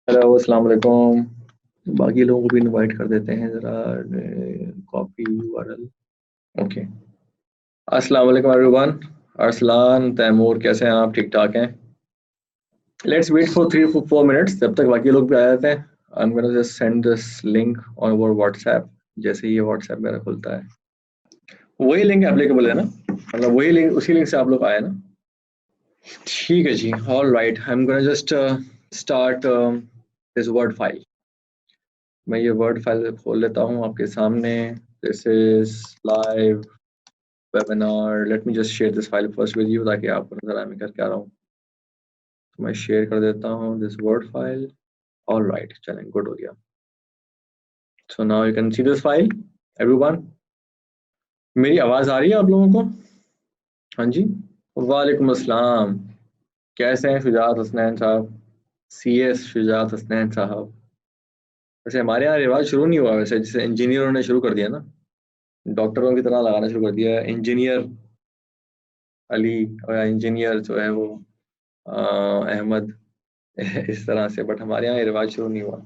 Hello अस्सलाम वालेकुम। बाकी लोगों को भी इनवाइट कर देते हैं ज़रा। Copy URL. ओके। अस्सलाम वालेकुम एवरीवन। अरसलान, तैमूर, कैसे हैं आप? ठीक ठाक हैं? लेट्स वेट फॉर 3 4 मिनट्स जब तक बाकी लोग भी आ जाते हैं। आई am gonna just send this link on our WhatsApp. जैसे ही ये व्हाट्सएप मेरा खुलता है, वही लिंक एप्लीकेबल है ना? मतलब वही लिंक, उसी लिंक से आप लोग आए ना? ठीक है जी। All right, I am gonna just start this word file. मैं ये वर्ड फाइल खोल लेता हूँ आपके सामने। This is live webinar. Let me just share this file first with you ताकि आपको नजर आए मैं कर क्या रहा हूँ। तो मैं शेयर कर देता हूँ this word file. All right, चलें, गुड हो गया। So now you can see this file everyone. मेरी आवाज आ रही है आप लोगों को? हाँ जी। वालेकुम अस्सलाम। कैसे हैं शुजात हसनैन साहब? सी एस शुजात हसनैन साहब। वैसे हमारे यहाँ रिवाज शुरू नहीं हुआ, वैसे जैसे इंजीनियरों ने शुरू कर दिया ना, डॉक्टरों की तरह लगाना शुरू कर दिया है इंजीनियर अली और इंजीनियर जो है वो अहमद। इस तरह से, बट हमारे यहाँ ये रिवाज शुरू नहीं हुआ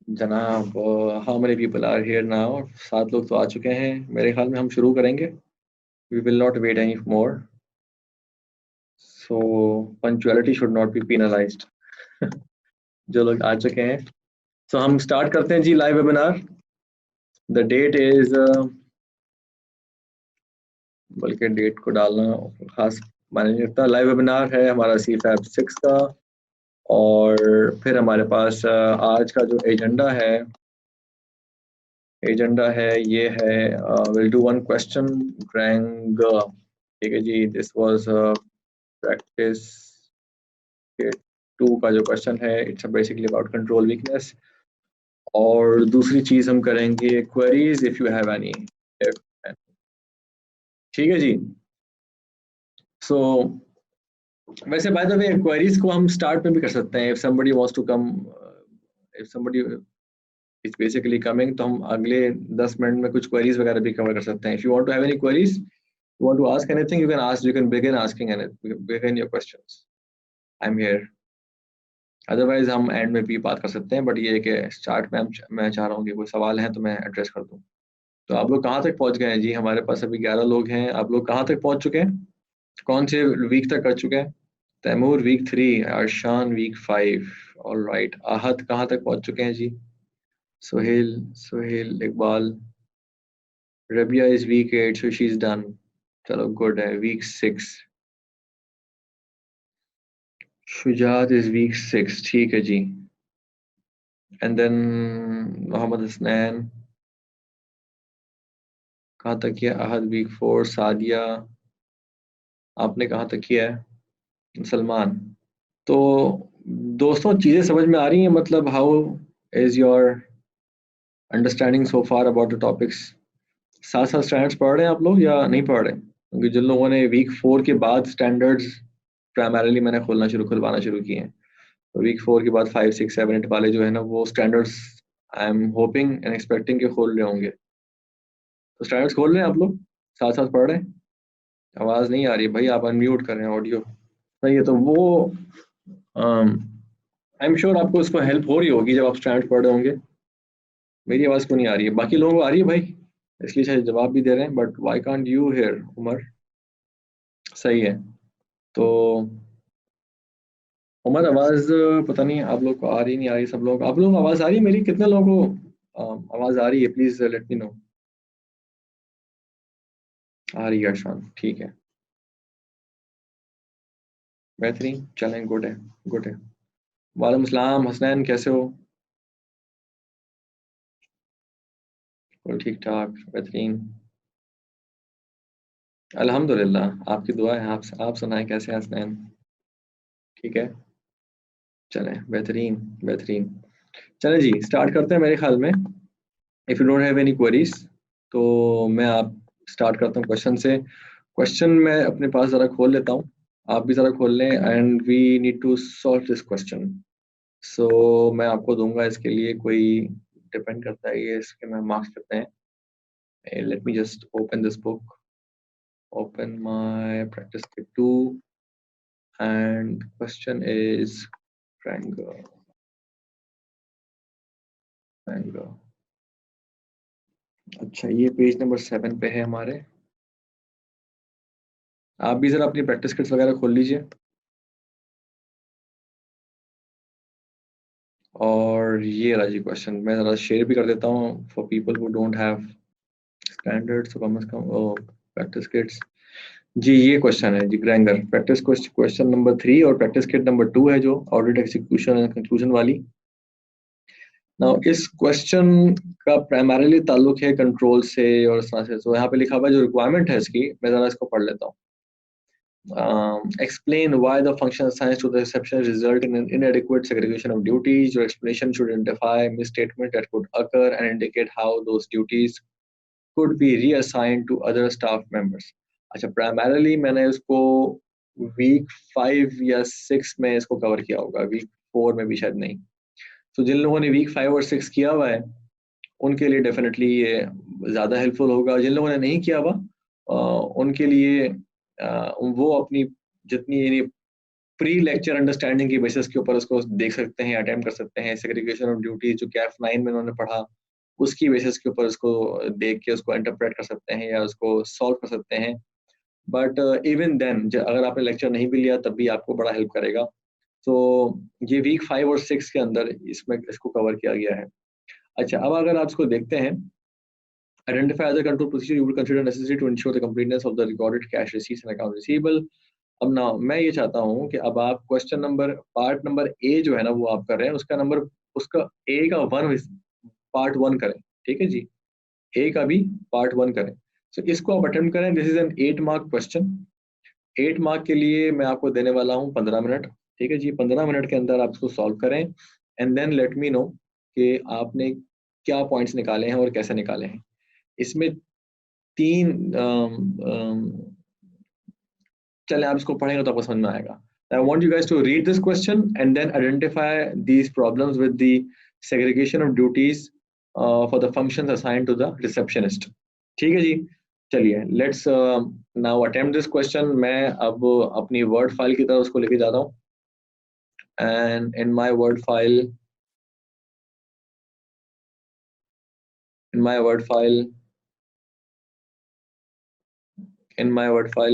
जनाब। How many people are here now? 7 लोग तो आ चुके हैं, मेरे ख्याल में हम शुरू करेंगे। We will not wait any more. So punctuality should not be penalised. जो लोग आ चुके हैं, सो हम स्टार्ट करते हैं जी live webinar. The date is, बल्कि डेट को डालना खास मायने नहीं रखता। लाइव वेबिनार है हमारा सी फैब 6 का। और फिर हमारे पास आज का जो एजेंडा है ये है, will do one question drawing. ठीक है जी। दिस वाज प्रैक्टिस के 2 का जो क्वेश्चन है, it's basically about control weakness. और दूसरी चीज हम करेंगे queries if you have any. ठीक है जी। सो वैसे बाय द वे क्वेरीज को हम स्टार्ट में भी कर सकते हैं। If somebody wants to come, if somebody is basically coming, तो हम अगले 10 मिनट में कुछ क्वेरीज वगैरह भी कवर कर सकते हैं। If you want to have any queries, you want to ask anything, you can ask, you can begin asking anything, begin your questions. I am here. Otherwise हम एंड में भी बात कर सकते हैं, बट ये है कि स्टार्ट में मैं चाह रहा हूँ कि कोई सवाल है तो मैं एड्रेस कर दूँ। तो आप लोग कहाँ तक पहुँच गए हैं जी? हमारे पास अभी 11 लोग हैं। आप लोग कहाँ तक पहुँच चुके हैं? कौन से वीक तक कर चुके हैं? Taimur week 3, Arshan week 5। All right. Ahad कहाँ तक पहुँच चुके हैं जी? Sohail, Sohail Iqbal. Rabia is week 8, so she's done। चलो गुड है। वीक 6। शुजात इज वीक 6, ठीक है जी। एंड देन मोहम्मद हसनैन कहाँ तक किया? अहद वीक 4। सादिया, आपने कहाँ तक किया है? सलमान। तो दोस्तों, चीज़ें समझ में आ रही हैं? मतलब how is your understanding so far about the topics? साथ साथ स्टैंडर्ड्स पढ़ रहे हैं आप लोग या नहीं पढ़ रहे? क्योंकि जिन लोगों ने वीक 4 के बाद स्टैंडर्ड्स प्राइमरीली मैंने खुलवाना शुरू किए हैं, तो वीक 4 के बाद 5 6 7 8 वाले जो है ना, वो standards I am hoping and expecting के खोल रहे होंगे। तो स्टैंडर्ड्स खोल रहे हैं आप लोग? साथ साथ पढ़ रहे हैं? आवाज़ नहीं आ रही भाई, आप अनम्यूट कर रहे हैं ऑडियो। सही है। तो वो आई एम श्योर आपको उसको हेल्प हो रही होगी जब आप स्टैंडर्ड्स पढ़ रहे होंगे। मेरी आवाज़ क्यों नहीं आ रही है? बाकी लोगों को आ रही है भाई, इसलिए शायद जवाब भी दे रहे हैं, but why can't you hear Umar? सही है। तो उमर, आवाज़ पता नहीं आप लोग को आ रही नहीं आ रही? सब लोग, आप लोगों को आवाज़ आ रही है मेरी? कितने लोगों को आवाज़ आ रही है? Please let me know. आ रही है अरशान, ठीक है। बेहतरीन, चलें, गुड है, गुड है। वालेकुम सलाम हसनैन, कैसे हो? बिल्कुल ठीक ठाक, बेहतरीन। अल्हम्दुलिल्लाह, आपकी दुआ है। आप सुनाएं, कैसे हैं हसनैन? ठीक है। चलें, बेहतरीन, बेहतरीन। चलें जी, स्टार्ट करते हैं मेरे ख्याल में। If you don't have any queries, तो मैं आप स्टार्ट करता हूँ क्वेश्चन से। क्वेश्चन मैं अपने पास ज़रा खोल लेता हूँ, आप भी ज़रा खोल लें। And we need to solve this question. So मैं आपको दूंगा इसके लिए कोई, डिपेंड करता है ये इसके में मार्क्स कितने हैं। Let me just open this book, open my practice kit 2, and question is triangle. अच्छा, ये पेज नंबर 7 पे है हमारे। आप भी जरा अपनी प्रैक्टिस किट्स वगैरह खोल लीजिए। और ये रहा जी क्वेश्चन, मैं जरा शेयर भी कर देता हूँ for people who don't have standards, come as come practice kits. जी ये क्वेश्चन है जी, ग्रैंगर प्रैक्टिस क्वेश्चन नंबर 3 और प्रैक्टिस किट नंबर 2 है जो ऑडिट एग्जीक्यूशन एंड कंक्लूजन वाली। नाउ इस क्वेश्चन का प्राइमरीली ताल्लुक है कंट्रोल से और इस तरह से। तो यहाँ पे लिखा हुआ है जो रिक्वायरमेंट है इसकी, मैं जरा इसको पढ़ लेता हूँ। Explain why the function assigned to the reception result in an inadequate segregation of duties. Your explanation should identify misstatements that could occur and indicate how those duties could be reassigned to other staff members. अच्छा, primarily मैंने इसको week 5 या 6 में इसको cover किया होगा, week 4 में भी शायद नहीं। तो जिन लोगों ने week 5 और 6 किया हुआ है उनके लिए डेफिनेटली ये ज़्यादा हेल्पफुल होगा। जिन लोगों ने नहीं किया हुआ उनके लिए वो अपनी जितनी प्री लेक्चर अंडरस्टैंडिंग की बेसिस के ऊपर उसको देख सकते हैं, अटेम्प्ट कर सकते हैं। सेग्रीगेशन ऑफ ड्यूटी जो कैफ 9 में उन्होंने पढ़ा उसकी बेसिस के ऊपर उसको देख के उसको इंटरप्रेट कर सकते हैं या उसको सॉल्व कर सकते हैं। बट इवन देन अगर आपने लेक्चर नहीं भी लिया तब भी आपको बड़ा हेल्प करेगा। तो ये वीक 5 और 6 के अंदर इसमें इसको कवर किया गया है। अच्छा, अब अगर आप इसको देखते हैं, identify other control procedure you would consider necessary to ensure the completeness of the recorded cash receipts and account receivable. अब ना मैं ये चाहता हूँ कि अब आप question number part number A जो है ना वो आप कर रहे हैं, उसका नंबर उसका ए का 1 पार्ट 1 करें। ठीक है जी, ए का भी पार्ट 1 करें। तो इसको आप अटेम्प्ट करें। This is an 8 mark question. 8 mark के लिए मैं आपको देने वाला हूँ 15 मिनट। ठीक है जी, 15 मिनट के अंदर आप इसको सॉल्व करें and then let me know कि आपने क्या पॉइंट्स निकाले हैं और कैसे निकाले हैं। इसमें 3 चले आप इसको पढ़ेंगे तो आपको समझ में आएगा। I want you guys to read this question and then identify these problems with the segregation of duties for the functions assigned to the receptionist. ठीक है जी, चलिए let's now attempt this question. मैं अब अपनी word file की तरफ उसको लेके जाता हूँ and in my word file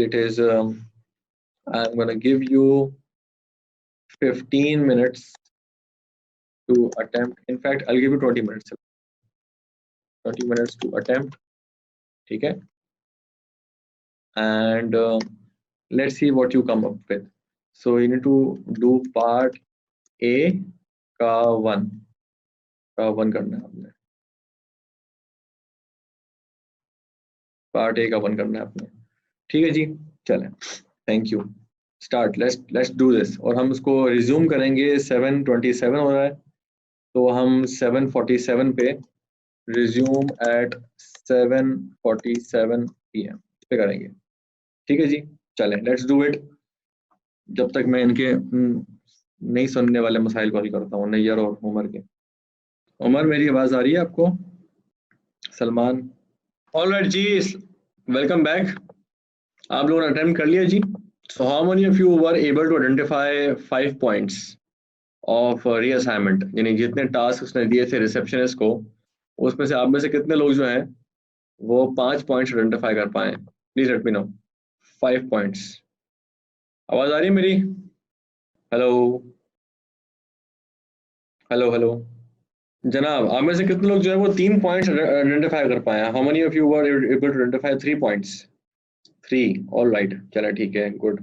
it is I'm going to give you 15 minutes to attempt. In fact, I'll give you 20 minutes. 20 minutes to attempt. ठीक है? And let's see what you come up with. So you need to do part A का 1 करना है आपने। Part A का 1 करना है आपने। ठीक है जी, चलें, thank you. Start, let's do this. और हम उसको रिज्यूम करेंगे। 7:27 हो रहा है तो हम 7:47 पे रिज्यूम एट 7:47 PM पे करेंगे। ठीक है जी, चलें, लेट्स डू इट। जब तक मैं इनके नहीं सुनने वाले मसाइल को हल करता हूँ, नैयर और उमर के। उमर, मेरी आवाज आ रही है आपको? सलमान? ऑलराइट जी, वेलकम बैक। आप लोगों ने अटेम्प्ट कर लिया जी। So how many of you were able to identify 5 points of reassignment? यानी जितने टास्क उसने दिए थे रिसेप्शनिस्ट को, उसमें से आप में से कितने लोग जो हैं वो 5 पॉइंट्स आइडेंटिफाई कर पाए? Please let me no. 5 points. आवाज आ रही है मेरी? हेलो हेलो हेलो जनाब, आप में से कितने लोग जो है वो 3 पॉइंट्स आइडेंटिफाई कर पाए? How many of you were able to identify 3 points? 3, alright, चलो ठीक है, गुड।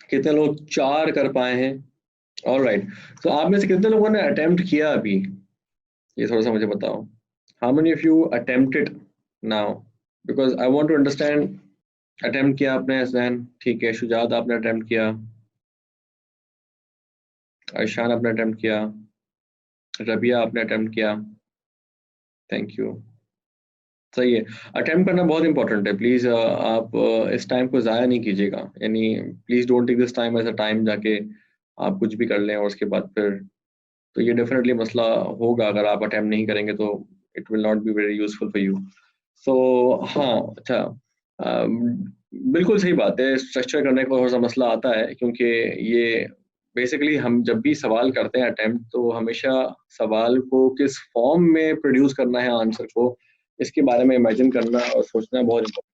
कितने लोग 4 कर पाए हैं? ऑलराइट। तो आप में से कितने लोगों ने अटेम्प्ट किया अभी? ये थोड़ा सा मुझे बताओ। How many of you attempted now? Because I want to understand. Attempt किया आपने हसनैन, ठीक है। शुजात आपने अटेम्प्ट किया, आयशान आपने अटेम्प्ट किया, रबिया आपने अटेम्प्ट किया, थैंक यू। सही है, अटेम्प्ट करना बहुत इंपॉर्टेंट है। प्लीज़ आप इस टाइम को ज़ाया नहीं कीजिएगा। यानी please don't take this time as a time जाके आप कुछ भी कर लें और उसके बाद फिर तो ये डेफिनेटली मसला होगा। अगर आप अटेम्प्ट नहीं करेंगे तो it will not be very useful for you. So हाँ, अच्छा, बिल्कुल सही बात है। स्ट्रक्चर करने का थोड़ा सा मसला आता है क्योंकि ये बेसिकली हम जब भी सवाल करते हैं अटेम्प्ट, तो हमेशा सवाल को किस फॉर्म में प्रोड्यूस करना है आंसर को, इसके बारे में इमेजिन करना और सोचना बहुत इम्पोर्टेंट।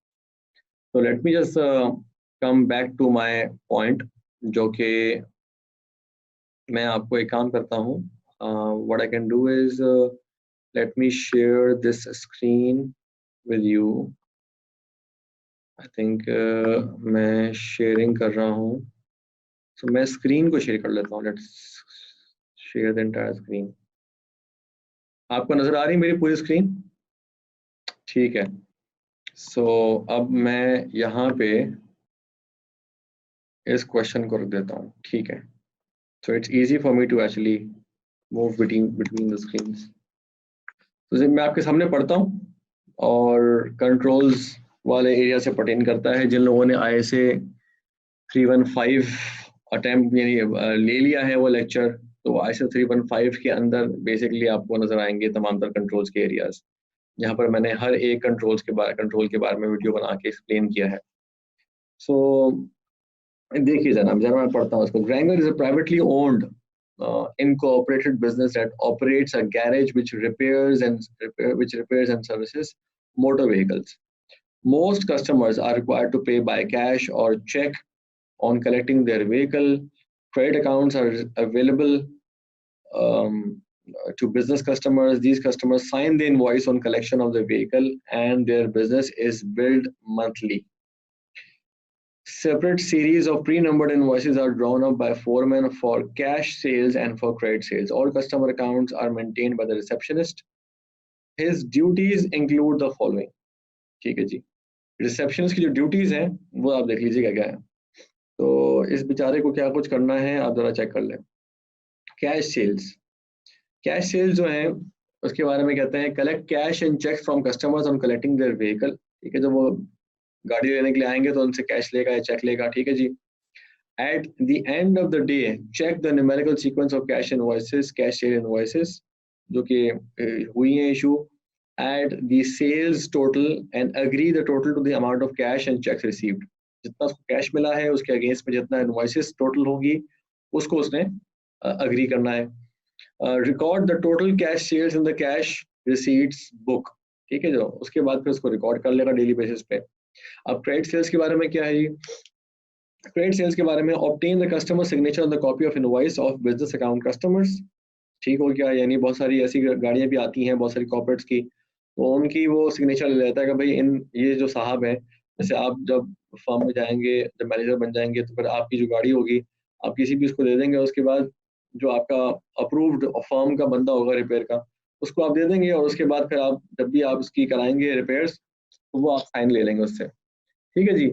तो let me just come back to my point, जो कि मैं आपको एक काम करता हूँ, what I can do is let me share this screen with you. I think मैं शेयरिंग कर रहा हूँ, तो मैं स्क्रीन को शेयर कर लेता हूँ। Let's share the entire screen. आपको नजर आ रही है मेरी पूरी स्क्रीन? ठीक है। सो अब मैं यहाँ पे इस क्वेश्चन को रख देता हूँ, ठीक है। So it's easy for me to actually move between the screens. तो मैं आपके सामने पढ़ता हूँ और कंट्रोल्स वाले एरिया से पर्टेन करता है। जिन लोगों ने ISA 315 अटेम्प्ट यानी ले लिया है वो लेक्चर, तो ISA 315 के अंदर बेसिकली आपको नजर आएंगे तमाम तर कंट्रोल्स के एरियाज, यहाँ पर मैंने हर एक कंट्रोल के बारे में वीडियो बना के एक्सप्लेन किया है। सो देखिए जनाब, जरा मैं पढ़ता हूँ इसको। Granger is a privately owned incorporated business that operates a garage which repairs and services motor vehicles. Most customers are required to pay by cash or check on collecting their vehicle. Credit accounts are available to business customers. These customers sign the invoice on collection of the vehicle and their business is billed monthly. Separate series of pre-numbered invoices are drawn up by foremen for cash sales and for credit sales. All customer accounts are maintained by the receptionist. His duties include the following. ठीक है जी, receptionist की जो duties हैं वो आप देख लीजिएगा क्या है। तो इस बेचारे को क्या कुछ करना है आप जरा चेक कर लें। कैश सेल्स, कैश सेल्स जो है उसके बारे में कहते हैं collect cash and cheque from customers on collecting their vehicle. ठीक है, जब वो गाड़ी लेने के लिए आएंगे तो उनसे कैश लेगा या चेक लेगा। ठीक है जी। At the end of the day, check the numerical sequence of cash invoices, cash sale invoices, जो कि हुई है issue. Add the sales total and agree the total to the amount of cash and checks received. जितना उसको cash मिला है उसके against में जितना इनवॉइसेस टोटल होगी उसको उसने अग्री करना है। Record the total cash sales in the cash receipts book. ठीक है, जो उसके बाद फिर उसको रिकॉर्ड कर लेगा डेली बेसिस पे। अब क्रेडिट सेल्स के बारे में क्या है? क्रेडिट सेल्स के बारे में obtain the customer signature on the copy of invoice of business account customers. ठीक हो गया, यानी बहुत सारी ऐसी गाड़ियां भी आती हैं बहुत सारी कॉर्पोरेट्स की, तो उनकी वो सिग्नेचर ले लेता है कि भाई इन ये जो साहब है, जैसे आप जब फर्म में जाएंगे, जब मैनेजर बन जाएंगे तो फिर आपकी जो गाड़ी होगी आप किसी भी उसको दे देंगे। उसके बाद जो आपका अप्रूव्ड फर्म का बंदा होगा रिपेयर का, उसको आप दे देंगे और उसके बाद फिर आप जब भी आप उसकी कराएंगे रिपेयर्स तो वो आप साइन ले लेंगे उससे। ठीक है जी।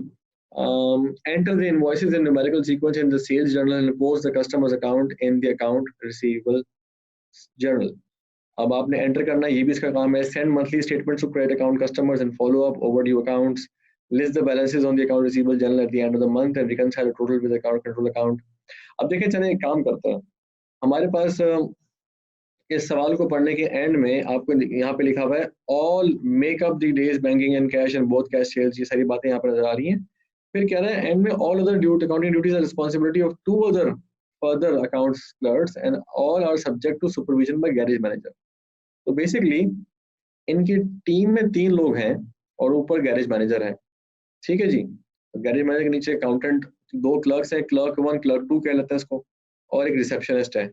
Enter the invoices in numerical sequence in the sales journal and post the customer's account in the account receivable journal. अब आपने एंटर करना है, ये भी इसका काम है। Send monthly statements to credit account customers and follow up overdue accounts. List the balances on the account receivable journal at the end of the month and reconcile the total with the account control account. अब देखें, चले एक काम करते हैं, हमारे पास इस सवाल को पढ़ने के एंड में आपको यहाँ पे लिखा हुआ है all make up the day's banking and cash and both cash sales, ये सारी बातें यहाँ पर नजर आ रही हैं। फिर कह रहा है एंड में all other accounting duties are responsibility of 2 other further accounts clerks and all are subject to supervision by garage manager. तो बेसिकली इनकी टीम में 3 लोग हैं और ऊपर गैरेज मैनेजर है। ठीक है जी। गैरेज मैनेजर के नीचे अकाउंटेंट 2 क्लर्क्स हैं, क्लर्क 1 क्लर्क 2 कह लेते हैं इसको, और एक रिसेप्शनिस्ट है।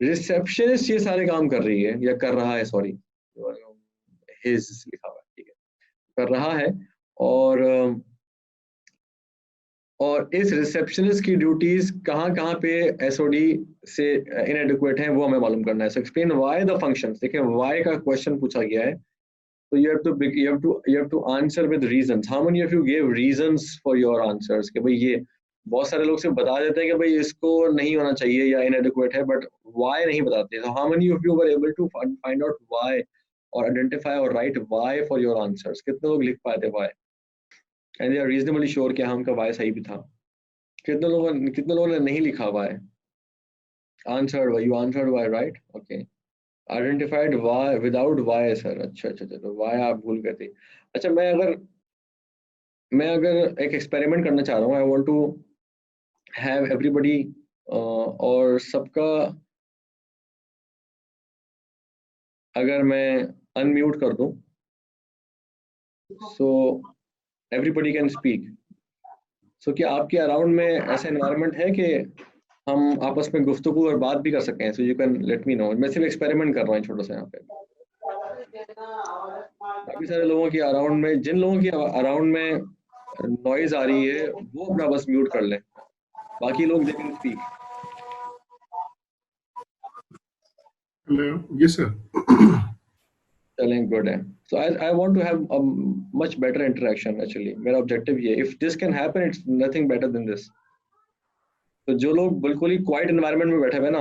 रिसेप्शनिस्ट ये सारे काम कर रही है या कर रहा है, सॉरी हिज लिखा हुआ है, ठीक है, कर रहा है। और इस रिसेप्शनिस्ट की ड्यूटीज कहाँ पे एसओडी से इनएडिक्वेट हैं वो हमें मालूम करना है। So explain why the functions. देखिए व्हाई का क्वेश्चन पूछा गया है, तो you have to answer with reasons. How many of you gave reasons for your answers? कि भाई ये बहुत सारे लोग सिर्फ बता देते हैं कि भाई इसको नहीं होना चाहिए या inadequate है, but why नहीं बताते? So how many of you were able to find out why or identify or write why for your answers? कितने लोग लिख पाए थे why? And they are reasonably sure कि हाँ उनका why सही भी था। कितने लोगों ने नहीं लिखा why? Answered why, you answered why, right? Okay. Identified why without why sir. अच्छा, तो वाई आप भूल गए थे। अच्छा, मैं अगर एक एक्सपेरिमेंट करना चाह रहा हूँ, I want to have everybody और सबका अगर मैं अनम्यूट कर दूं so everybody can speak. So क्या आपके अराउंड में ऐसा एनवायरनमेंट है कि हम आपस में गुफ्तगू और बात भी कर सकें? So you can let me no. मैं सिर्फ एक्सपेरिमेंट कर रहा हूँ छोटा सा यहाँ पे। काफी सारे लोगों की अराउंड में, जिन लोगों की अराउंड में नॉइज आ रही है वो अपना बस म्यूट कर लें, बाकी लोग they can speak. Yes, sir. चलें, गुड है। So I want to have a much better interaction. Actually मेरा ऑब्जेक्टिव ये, if this can happen it's nothing better than this. तो जो लोग बिल्कुल ही क्वाइट एनवायरनमेंट में बैठे हुए ना,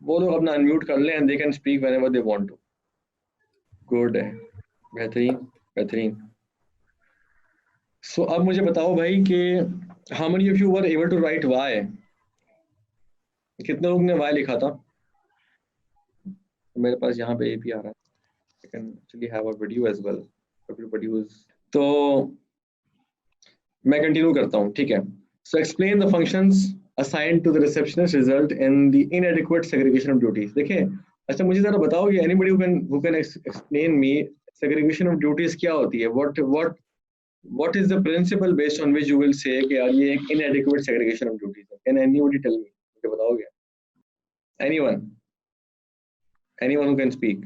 वो लोग अपना अनम्यूट कर लें and they can speak whenever they want to. Good है, बेहतरीन बेहतरीन। सो अब मुझे बताओ भाई कि how many of you were able to write why? कितने लोग ने वाई लिखा था? मेरे पास यहाँ पे AP आ रहा है। I can actually have a video as well. Everybody was... तो मैं कंटिन्यू करता हूँ, ठीक है। So explain the functions assigned to the receptionist result in the inadequate segregation of duties. देखिए, अच्छा मुझे जरा बताओ कि anybody who can explain me segregation of duties क्या होती है? What is the principle based on which you will say कि यार ये एक inadequate segregation of duties है? Can anybody tell me? मुझे बताओगे? Anyone who can speak?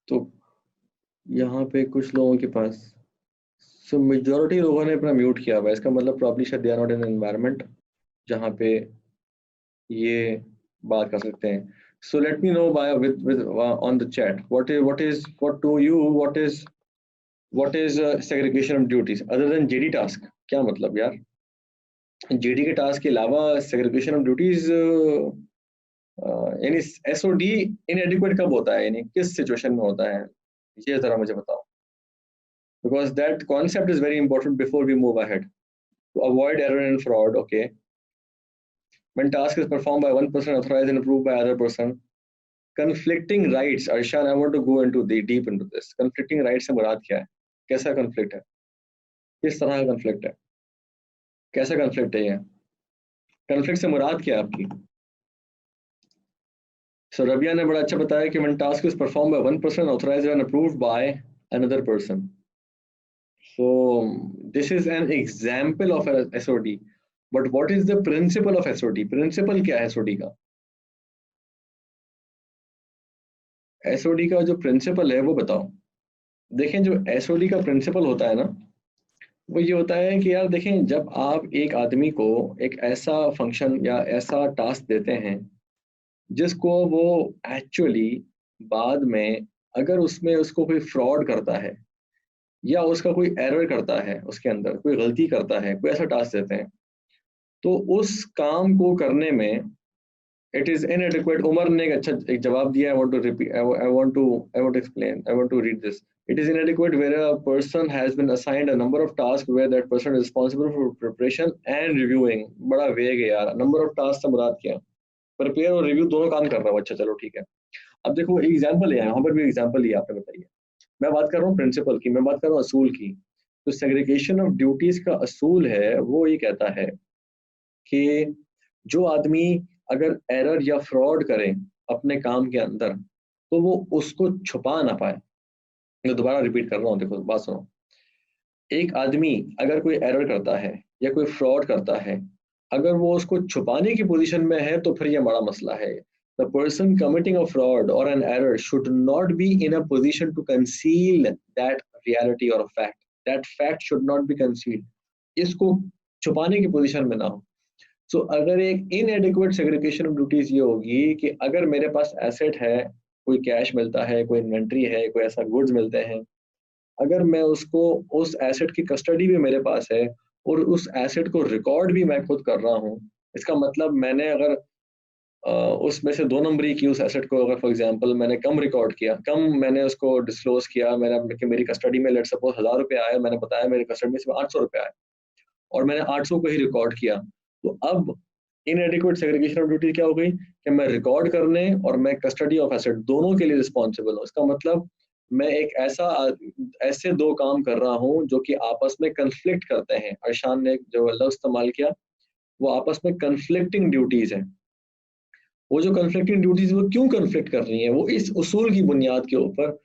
तो यहाँ पे कुछ लोगों के पास, सो मेजॉरिटी लोगों ने अपना म्यूट किया हुआ है। इसका मतलब प्रॉब्ली शायद they are not in environment जहाँ पे ये बात कर सकते हैं। So let me know by with on the chat what to you what is segregation of duties other than JD task? क्या मतलब यार, जेडी के टास्क के अलावा सेग्रीगेशन ऑफ ड्यूटीज यानी एसओडी इनएडिक्वेट कब होता है, यानी किस सिचुएशन में होता है, ये जरा मुझे बताओ। Because that concept is very important before we move ahead. To avoid error and fraud, okay. When task is performed by one person authorized and approved by other person, conflicting rights. Arshan, I want to go into deep into this. Conflicting rights से मुराद क्या है? कैसा conflict है? किस तरह का conflict है? कैसा conflict है ये? Conflict से मुराद क्या है आपकी? So रबिया ने बड़ा अच्छा बताया कि when task is performed by one person authorized and approved by another person. So this is an example of a SOD. But what is the principle of SOD? Principle क्या है SOD का? SOD का जो principle है वो बताओ। देखें, जो SOD का principle होता है ना, वो ये होता है कि यार देखें, जब आप एक आदमी को एक ऐसा फंक्शन या ऐसा टास्क देते हैं जिसको वो एक्चुअली बाद में अगर उसमें उसको कोई फ्रॉड करता है या उसका कोई एरर करता है, उसके अंदर कोई गलती करता है, कोई ऐसा टास्क देते हैं, तो उस काम को करने में इट इज इनएडिक्वेट। उमर ने एक अच्छा एक जवाब दिया। I want to repeat, I want to explain, I want to read this. It is inadequate where a person has been assigned a number of tasks where that person is responsible for preparation and reviewing. बड़ा वेग है यार, number of tasks से मुराद क्या? Prepare और review दोनों काम कर रहा हूँ। अच्छा चलो ठीक है। अब देखो एग्जाम्पल है, यहाँ पर भी एग्जाम्पल ही आपने बताइए। मैं बात कर रहा हूँ प्रिंसिपल की, मैं बात कर रहा हूँ असूल की। तो सेग्रीगेशन ऑफ ड्यूटीज का असूल है वो ये कहता है कि जो आदमी अगर एरर या फ्रॉड करे अपने काम के अंदर तो वो उसको छुपा ना पाए। मैं दोबारा रिपीट कर रहा हूँ, देखो बात सुनो। एक आदमी अगर कोई एरर करता है या कोई फ्रॉड करता है, अगर वो उसको छुपाने की पोजीशन में है तो फिर ये बड़ा मसला है। The person committing a fraud or an error should not be in a position to conceal that reality or a fact. That fact should not be concealed. इसको छुपाने की पोजीशन में ना हो। सो अगर एक इनएडिक्वेट सेग्रीगेशन ऑफ ड्यूटीज ये होगी कि अगर मेरे पास एसेट है, कोई कैश मिलता है, कोई इन्वेंट्री है, कोई ऐसा गुड्स मिलते हैं, अगर मैं उसको उस एसेट की कस्टडी भी मेरे पास है और उस एसेट को रिकॉर्ड भी मैं खुद कर रहा हूँ, इसका मतलब मैंने अगर उसमें से 2 नंबरी की उस एसेट को अगर फॉर एग्जांपल मैंने कम रिकॉर्ड किया, कम मैंने उसको डिस्क्लोज किया, मैंने कि मेरी कस्टडी में लेट सपोज 1000 रुपये आए, मैंने बताया मेरी कस्टडी में सिर्फ 800 रुपये आए और मैंने 800 को ही रिकॉर्ड किया, तो अब इनएडिक्वेट सेग्रीगेशन ऑफ ड्यूटी क्या हो गई कि मैं रिकॉर्ड करने और मैं कस्टडी ऑफ एसेट दोनों के लिए रिस्पॉन्सिबल हूँ। इसका मतलब मैं एक ऐसे 2 काम कर रहा हूँ जो कि आपस में कंफ्लिक्ट करते हैं। अर्शान ने जो लफ्ज इस्तेमाल किया वो आपस में कन्फ्लिक्टिंग ड्यूटीज हैं। वो जो कन्फ्लिक्टिंग ड्यूटीज वो क्यों कन्फ्लिक्ट कर रही हैं, वो इस उसूल की बुनियाद के ऊपर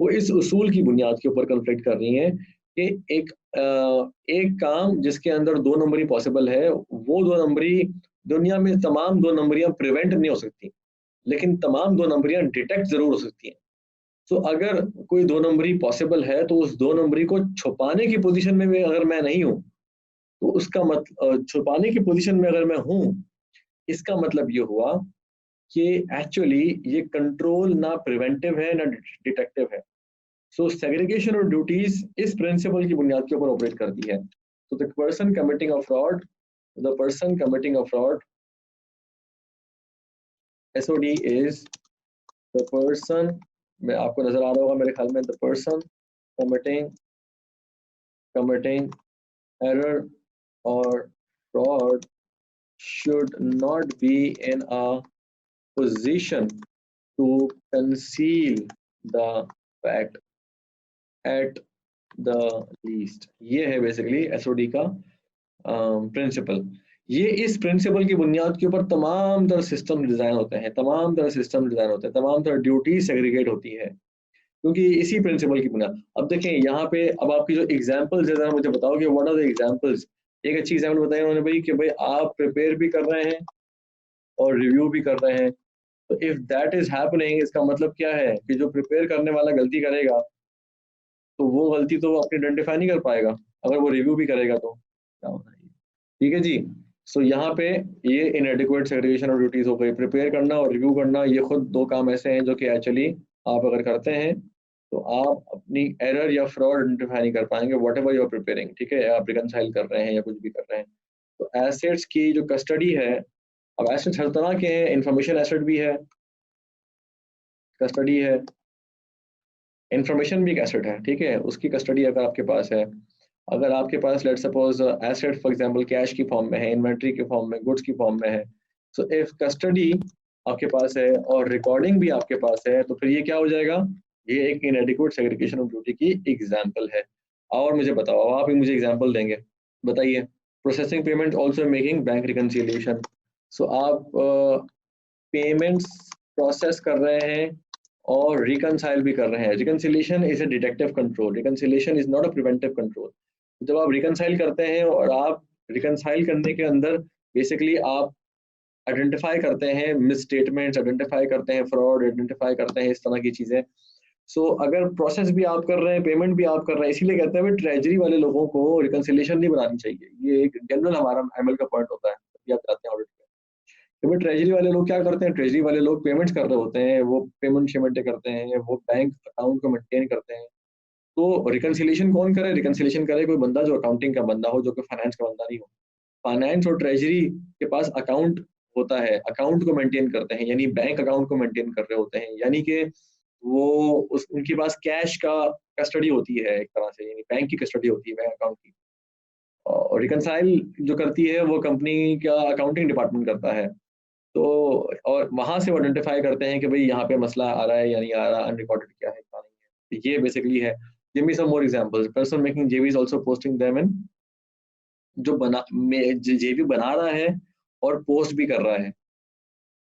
वो इस उसूल की बुनियाद के ऊपर कन्फ्लिक्ट कर रही हैं कि एक काम जिसके अंदर 2 नंबरी पॉसिबल है, वो 2 नंबरी दुनिया में तमाम 2 नंबरियां प्रिवेंट नहीं हो सकती, लेकिन तमाम 2 नंबरियां डिटेक्ट जरूर हो सकती हैं। तो अगर कोई 2 नंबरी पॉसिबल है तो उस 2 नंबरी को छुपाने की पोजीशन में भी अगर मैं नहीं हूँ, तो उसका छुपाने की पोजीशन में अगर मैं हूँ, इसका मतलब ये हुआ कि एक्चुअली ये कंट्रोल ना प्रिवेंटिव है ना डिटेक्टिव है। सो सेग्रीगेशन ऑफ ड्यूटीज इस प्रिंसिपल की बुनियाद के ऊपर ऑपरेट करती है। तो the person committing a fraud, the person committing a fraud, SOD is the person, मैं आपको नजर आ रहा होगा मेरे ख्याल में, the person committing error or fraud should not be in a position to conceal the fact at the least। ये है बेसिकली SOD का प्रिंसिपल। ये इस प्रिंसिपल की बुनियाद के ऊपर तमाम तरह सिस्टम डिजाइन होते हैं, तमाम तरह ड्यूटी सेग्रीगेट होती है, क्योंकि इसी प्रिंसिपल की बुनियाद। अब देखें यहाँ पे, अब आपकी जो एग्जांपल्स है, जरा मुझे बताओ कि व्हाट आर द एग्जांपल्स। एक अच्छी एग्जांपल बताई उन्होंने भाई कि भाई आप प्रिपेयर भी कर रहे हैं और रिव्यू भी कर रहे हैं। तो इफ दैट इज हैपनिंग, इसका मतलब क्या है कि जो प्रिपेयर करने वाला गलती करेगा तो वो गलती तो वो अपनी आइडेंटिफाई नहीं कर पाएगा, अगर वो रिव्यू भी करेगा तो क्या होना है। ठीक है जी। सो यहाँ पे ये इनएडिक्वेट सेग्रीगेशन ऑफ ड्यूटीज हो गई। प्रिपेयर करना और रिव्यू करना, ये खुद 2 काम ऐसे हैं जो कि एक्चुअली आप अगर करते हैं तो आप अपनी एरर या फ्रॉड आइडेंटिफाई नहीं कर पाएंगे, whatever you are preparing. ठीक है, आप रिकनसाइल कर रहे हैं या कुछ भी कर रहे हैं। तो एसेट्स की जो कस्टडी है, अब एसेट्स हर तरह के हैं, इंफॉर्मेशन एसेट भी है, कस्टडी है, इंफॉर्मेशन भी एक एसेट है। ठीक है, उसकी कस्टडी अगर आपके पास है, अगर आपके पास let suppose asset for example cash की फॉर्म में है, इन्वेंट्री के फॉर्म में, गुड्स की फॉर्म में है, सो इफ कस्टडी आपके पास है और रिकॉर्डिंग भी आपके पास है, तो फिर ये क्या हो जाएगा, ये एक इनएडिक्वेट सेग्रीगेशन ऑफ ड्यूटी की एग्जांपल है। और मुझे बताओ, आप ही मुझे एग्जांपल देंगे, बताइए। Processing payment also making bank reconciliation. So आप पेमेंट्स प्रोसेस कर रहे हैं और रिकनसाइल भी कर रहे हैं। Reconciliation is a detective control, reconciliation is not a preventive control. जब आप रिकनसाइल करते हैं और आप रिकनसाइल करने के अंदर बेसिकली आप आइडेंटिफाई करते हैं मिस स्टेटमेंट्स, आइडेंटिफाई करते हैं फ्रॉड, आइडेंटिफाई करते हैं इस तरह की चीजें। सो अगर प्रोसेस भी आप कर रहे हैं, पेमेंट भी आप कर रहे हैं, इसीलिए कहते हैं ट्रेजरी वाले लोगों को रिकनसिलेशन नहीं बनानी चाहिए। ये एक जनरल हमारा ML का पॉइंट होता है जब आप जाते हैं ऑडिट में। तो ट्रेजरी वाले लोग क्या करते हैं, ट्रेजरी वाले लोग पेमेंट्स कर रहे होते हैं, वो पेमेंट शेमेंट करते हैं, वो बैंक अकाउंट को मेंटेन करते हैं। तो रिकंसिलिएशन कौन करे, रिकंसिलिएशन करे कोई बंदा जो अकाउंटिंग का बंदा हो, जो कि फाइनेंस का बंदा नहीं हो। फाइनेंस और ट्रेजरी के पास अकाउंट होता है, अकाउंट को मेंटेन करते हैं, यानी बैंक अकाउंट को मेंटेन कर रहे होते हैं, यानी कि वो उनके पास कैश का कस्टडी होती है एक तरह से, यानी बैंक की कस्टडी होती है बैंक अकाउंट की। और रिकंसाइल जो करती है वो कंपनी का अकाउंटिंग डिपार्टमेंट करता है। तो और वहां से वो आइडेंटिफाई करते हैं कि भाई यहाँ पे मसला आ रहा है या नहीं आ रहा, अनरिकॉर्डेड क्या है क्या नहीं है। तो ये बेसिकली है। गिव मी सम मोर एग्जांपल्स। पर्सन मेकिंग जेवी is also posting them in, जो जेवी बना रहा है और पोस्ट भी कर रहा है।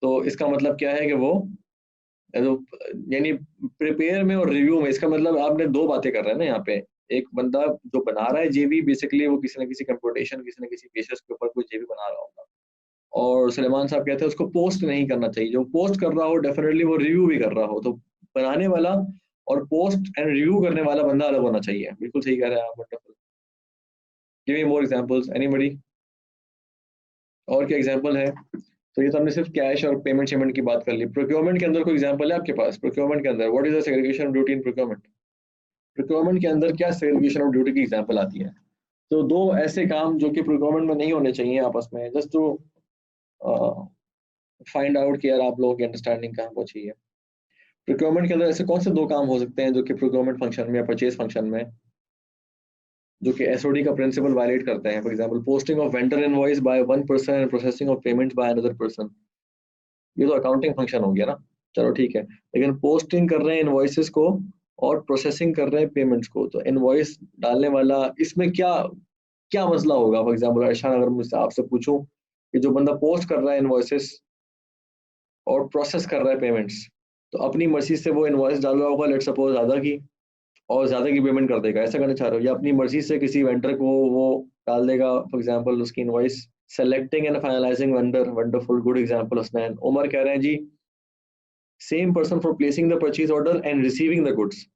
तो इसका मतलब क्या है कि वो तो यानी प्रिपेयर में और रिव्यू में, इसका मतलब आपने 2 बातें कर रहे हैं ना यहाँ पे। एक बंदा जो बना रहा है जेवी, बेसिकली वो किसी ना किसी कंप्यूटेशन, किसी ना किसी बेसिस के ऊपर कोई जेवी बना रहा होगा। और सुलेमान साहब कहते हैं उसको पोस्ट नहीं करना चाहिए। जो पोस्ट कर रहा हो डेफिनेटली वो रिव्यू भी कर रहा हो। तो बनाने वाला और पोस्ट एंड रिव्यू करने वाला बंदा अलग होना चाहिए। बिल्कुल सही कह रहे हैं आप, wonderful. Give me more examples, anybody. और क्या एग्जांपल है? तो ये तो हमने सिर्फ कैश और पेमेंट शेमेंट की बात कर ली। प्रोक्योरमेंट के अंदर कोई एग्जांपल है आपके पास? प्रोक्योरमेंट के अंदर what is the segregation of duty in procurement? Procurement के अंदर क्या सेग्रीगेशन ऑफ ड्यूटी की एग्जांपल आती है? तो 2 ऐसे काम जो कि प्रोक्योरमेंट में नहीं होने चाहिए आपस में, जस्ट टू फाइंड आउट कि यार आप लोगों की अंडरस्टैंडिंग कहाँ पहुंची है। प्रोक्योरमेंट के अंदर ऐसे कौन से 2 काम हो सकते हैं जो कि प्रोक्योरमेंट फंक्शन में या परचेज फंक्शन में, जो कि एसओडी का प्रिंसिपल वायलेट करते हैं? For example posting of vendor invoice by one person and processing of payments by another person. ये तो अकाउंटिंग फंक्शन हो गया ना, चलो ठीक है। लेकिन पोस्टिंग कर रहे हैं इनवॉइसेस को और प्रोसेसिंग कर रहे हैं पेमेंट्स को, तो इनवॉइस डालने वाला इसमें क्या क्या मसला होगा? फॉर एग्जाम्पल अर्शान, अगर मुझसे आपसे पूछूं कि जो बंदा पोस्ट कर रहा है इनवॉइसेस और प्रोसेस कर रहा है पेमेंट्स, तो अपनी मर्जी से वो इनवॉइस डाल रहा होगा, लेट सपोज ज़्यादा की, और ज़्यादा की पेमेंट कर देगा, ऐसा करना चाह रहे हो? या अपनी मर्जी से किसी वेंडर को वो डाल देगा, फॉर एग्जाम्पल उसकी invoice, selecting and finalizing vendor, wonderful, good example Hasnain. Umar कह रहे हैं जी, same person for placing the purchase order and receiving the goods.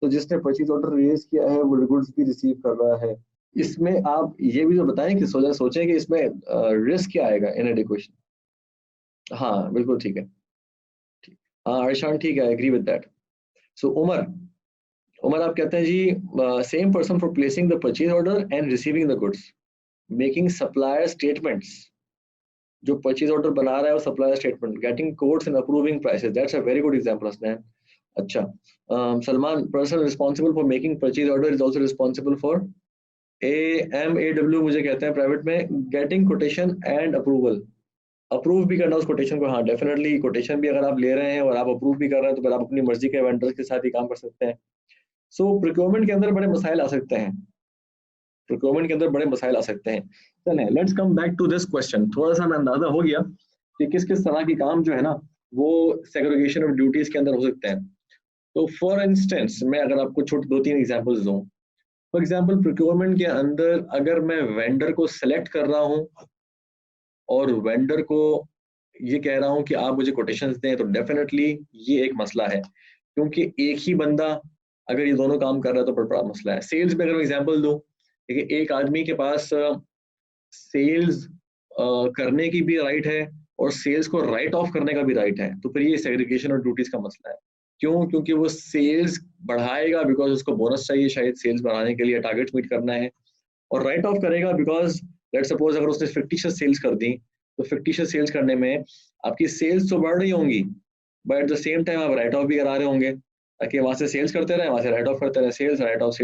तो जिसने परचेज ऑर्डर रेज किया है वो गुड्स भी रिसीव कर रहा है। इसमें आप ये भी तो बताएं कि सोचें कि इसमें रिस्क क्या आएगा इन एडिक्वेशन। हाँ बिल्कुल ठीक है। हाँ अर्शान ठीक है, agree with that. So Umar, Umar आप कहते हैं जी, same person for placing the purchase order and receiving the goods, making supplier statements, जो परचेज ऑर्डर बना रहा है वो supplier statement, getting codes and approving prices, that's a very good example Hasnain. अच्छा, Salman, person responsible for making purchase order is also responsible for AMAW, मुझे कहते हैं private में, getting quotation and approval, approve भी करना उस कोटेशन को। हाँ डेफिनेटली, कोटेशन भी अगर आप ले रहे हैं और आप अप्रूव भी कर रहे हैं तो फिर आप अपनी मर्जी के वेंडर के साथ ही काम कर सकते हैं। सो प्रोक्योरमेंट के अंदर बड़े मसाइल आ सकते हैं, प्रोक्योरमेंट के अंदर बड़े मसाइल आ सकते हैं। चलें, let's come back to this question. थोड़ा सा हमें अंदाजा हो गया कि किस किस तरह के काम जो है ना वो सेग्रीगेशन ऑफ ड्यूटीज के अंदर हो सकते हैं। तो फॉर इंस्टेंस मैं अगर आपको छोटे 2-3 एग्जांपल्स दूं, फॉर एग्जांपल प्रोक्योरमेंट के अंदर अगर मैं वेंडर को सेलेक्ट कर रहा हूं और वेंडर को ये कह रहा हूं कि आप मुझे कोटेशंस दें, तो डेफिनेटली ये एक मसला है, क्योंकि एक ही बंदा अगर ये दोनों काम कर रहा है तो बड़ा मसला है। सेल्स में अगर मैं एग्जांपल दूं, देखिए एक आदमी के पास सेल्स करने की भी राइट है और सेल्स को राइट ऑफ करने का भी राइट है, तो फिर ये सेग्रीगेशन और ड्यूटीज का मसला है। क्यों? क्योंकि वो सेल्स बढ़ाएगा बिकॉज उसको बोनस चाहिए शायद सेल्स बढ़ाने के लिए, टारगेट मीट करना है, और राइट ऑफ करेगा बिकॉज लेट सपोज अगर उसने फिक्टिशियस सेल्स कर दी, तो फिक्टिशियस सेल्स करने में आपकी सेल्स तो बढ़ रही होंगी but at the same time आप राइट ऑफ भी करा रहे होंगे, ताकि वहां से सेल्स करते रहे, वहां से राइट ऑफ करते रहे, सेल्स राइट ऑफ,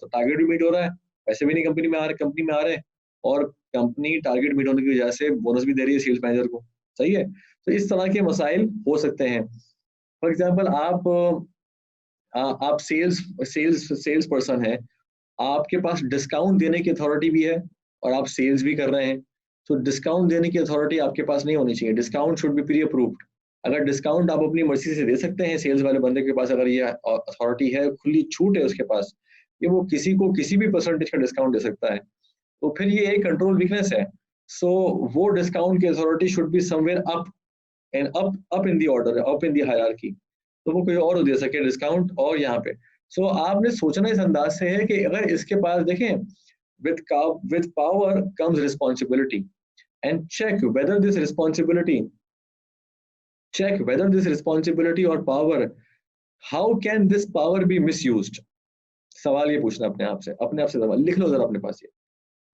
तो टारगेट भी मीट हो रहा है, पैसे भी नहीं कंपनी में आ रहे, और कंपनी टारगेट मीट होने की वजह से बोनस भी दे रही है सेल्स मैनेजर को। सही है, तो इस तरह के मसाइल हो सकते हैं। फॉर एग्जाम्पल आप सेल्स सेल्स सेल्स पर्सन है, आपके पास डिस्काउंट देने की अथॉरिटी भी है और आप सेल्स भी कर रहे हैं, तो डिस्काउंट देने की अथॉरिटी आपके पास नहीं होनी चाहिए, discount should be pre approved. अगर डिस्काउंट आप अपनी मर्जी से दे सकते हैं सेल्स वाले बंदे के पास, अगर ये अथॉरिटी है, खुली छूट है उसके पास कि वो किसी को किसी भी परसेंटेज का डिस्काउंट दे सकता है, तो फिर ये एक कंट्रोल वीकनेस है। सो वो डिस्काउंट की authority should be somewhere up and up in the order, up in the hierarchy, तो वो कोई और दे सके डिस्काउंट और यहाँ पे। सो आपने सोचना इस अंदाज से है कि अगर इसके पास देखें, with power comes responsibility, and check whether this responsibility or power, how can this power be misused। सवाल ये पूछना अपने आप से सवाल लिख लो जरा अपने पास ये।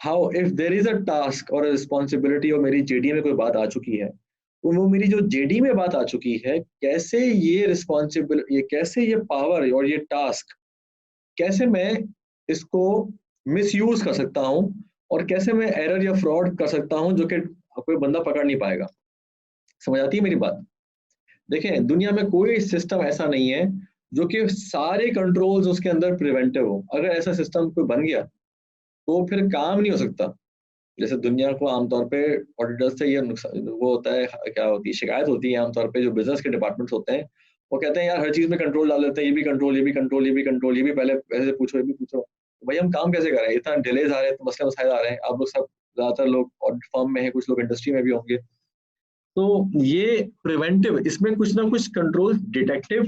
How if there is a task और रिस्पॉन्सिबिलिटी और मेरी जेडी में कोई बात आ चुकी है, तो वो मेरी जो जेडी में बात आ चुकी है, कैसे ये रिस्पॉन्सिबिलिटी, ये कैसे ये पावर और ये टास्क, कैसे मैं इसको मिसयूज कर सकता हूँ और कैसे मैं एरर या फ्रॉड कर सकता हूँ जो कि कोई बंदा पकड़ नहीं पाएगा। समझ आती है मेरी बात? देखें, दुनिया में कोई सिस्टम ऐसा नहीं है जो कि सारे कंट्रोल्स उसके अंदर प्रिवेंटिव हो। अगर ऐसा सिस्टम कोई बन गया तो फिर काम नहीं हो सकता। जैसे दुनिया को आमतौर पे ऑडिटर्स से ये नुकसान वो होता है, क्या होती है, शिकायत होती है आमतौर पे, जो बिजनेस के डिपार्टमेंट्स होते हैं वो कहते हैं यार हर चीज में कंट्रोल डाल देते हैं, ये भी कंट्रोल, ये भी कंट्रोल, ये भी कंट्रोल, ये भी पहले ऐसे पूछो, ये भी पूछो, भाई हम काम कैसे कर रहे हैं, इतना डिलेज आ रहे हैं, तो मसले मसाइल आ रहे हैं। आप लोग सब, ज्यादातर लोग ऑडिट फर्म में है, कुछ लोग इंडस्ट्री में भी होंगे, तो ये प्रिवेंटिव, इसमें कुछ ना कुछ कंट्रोल डिटेक्टिव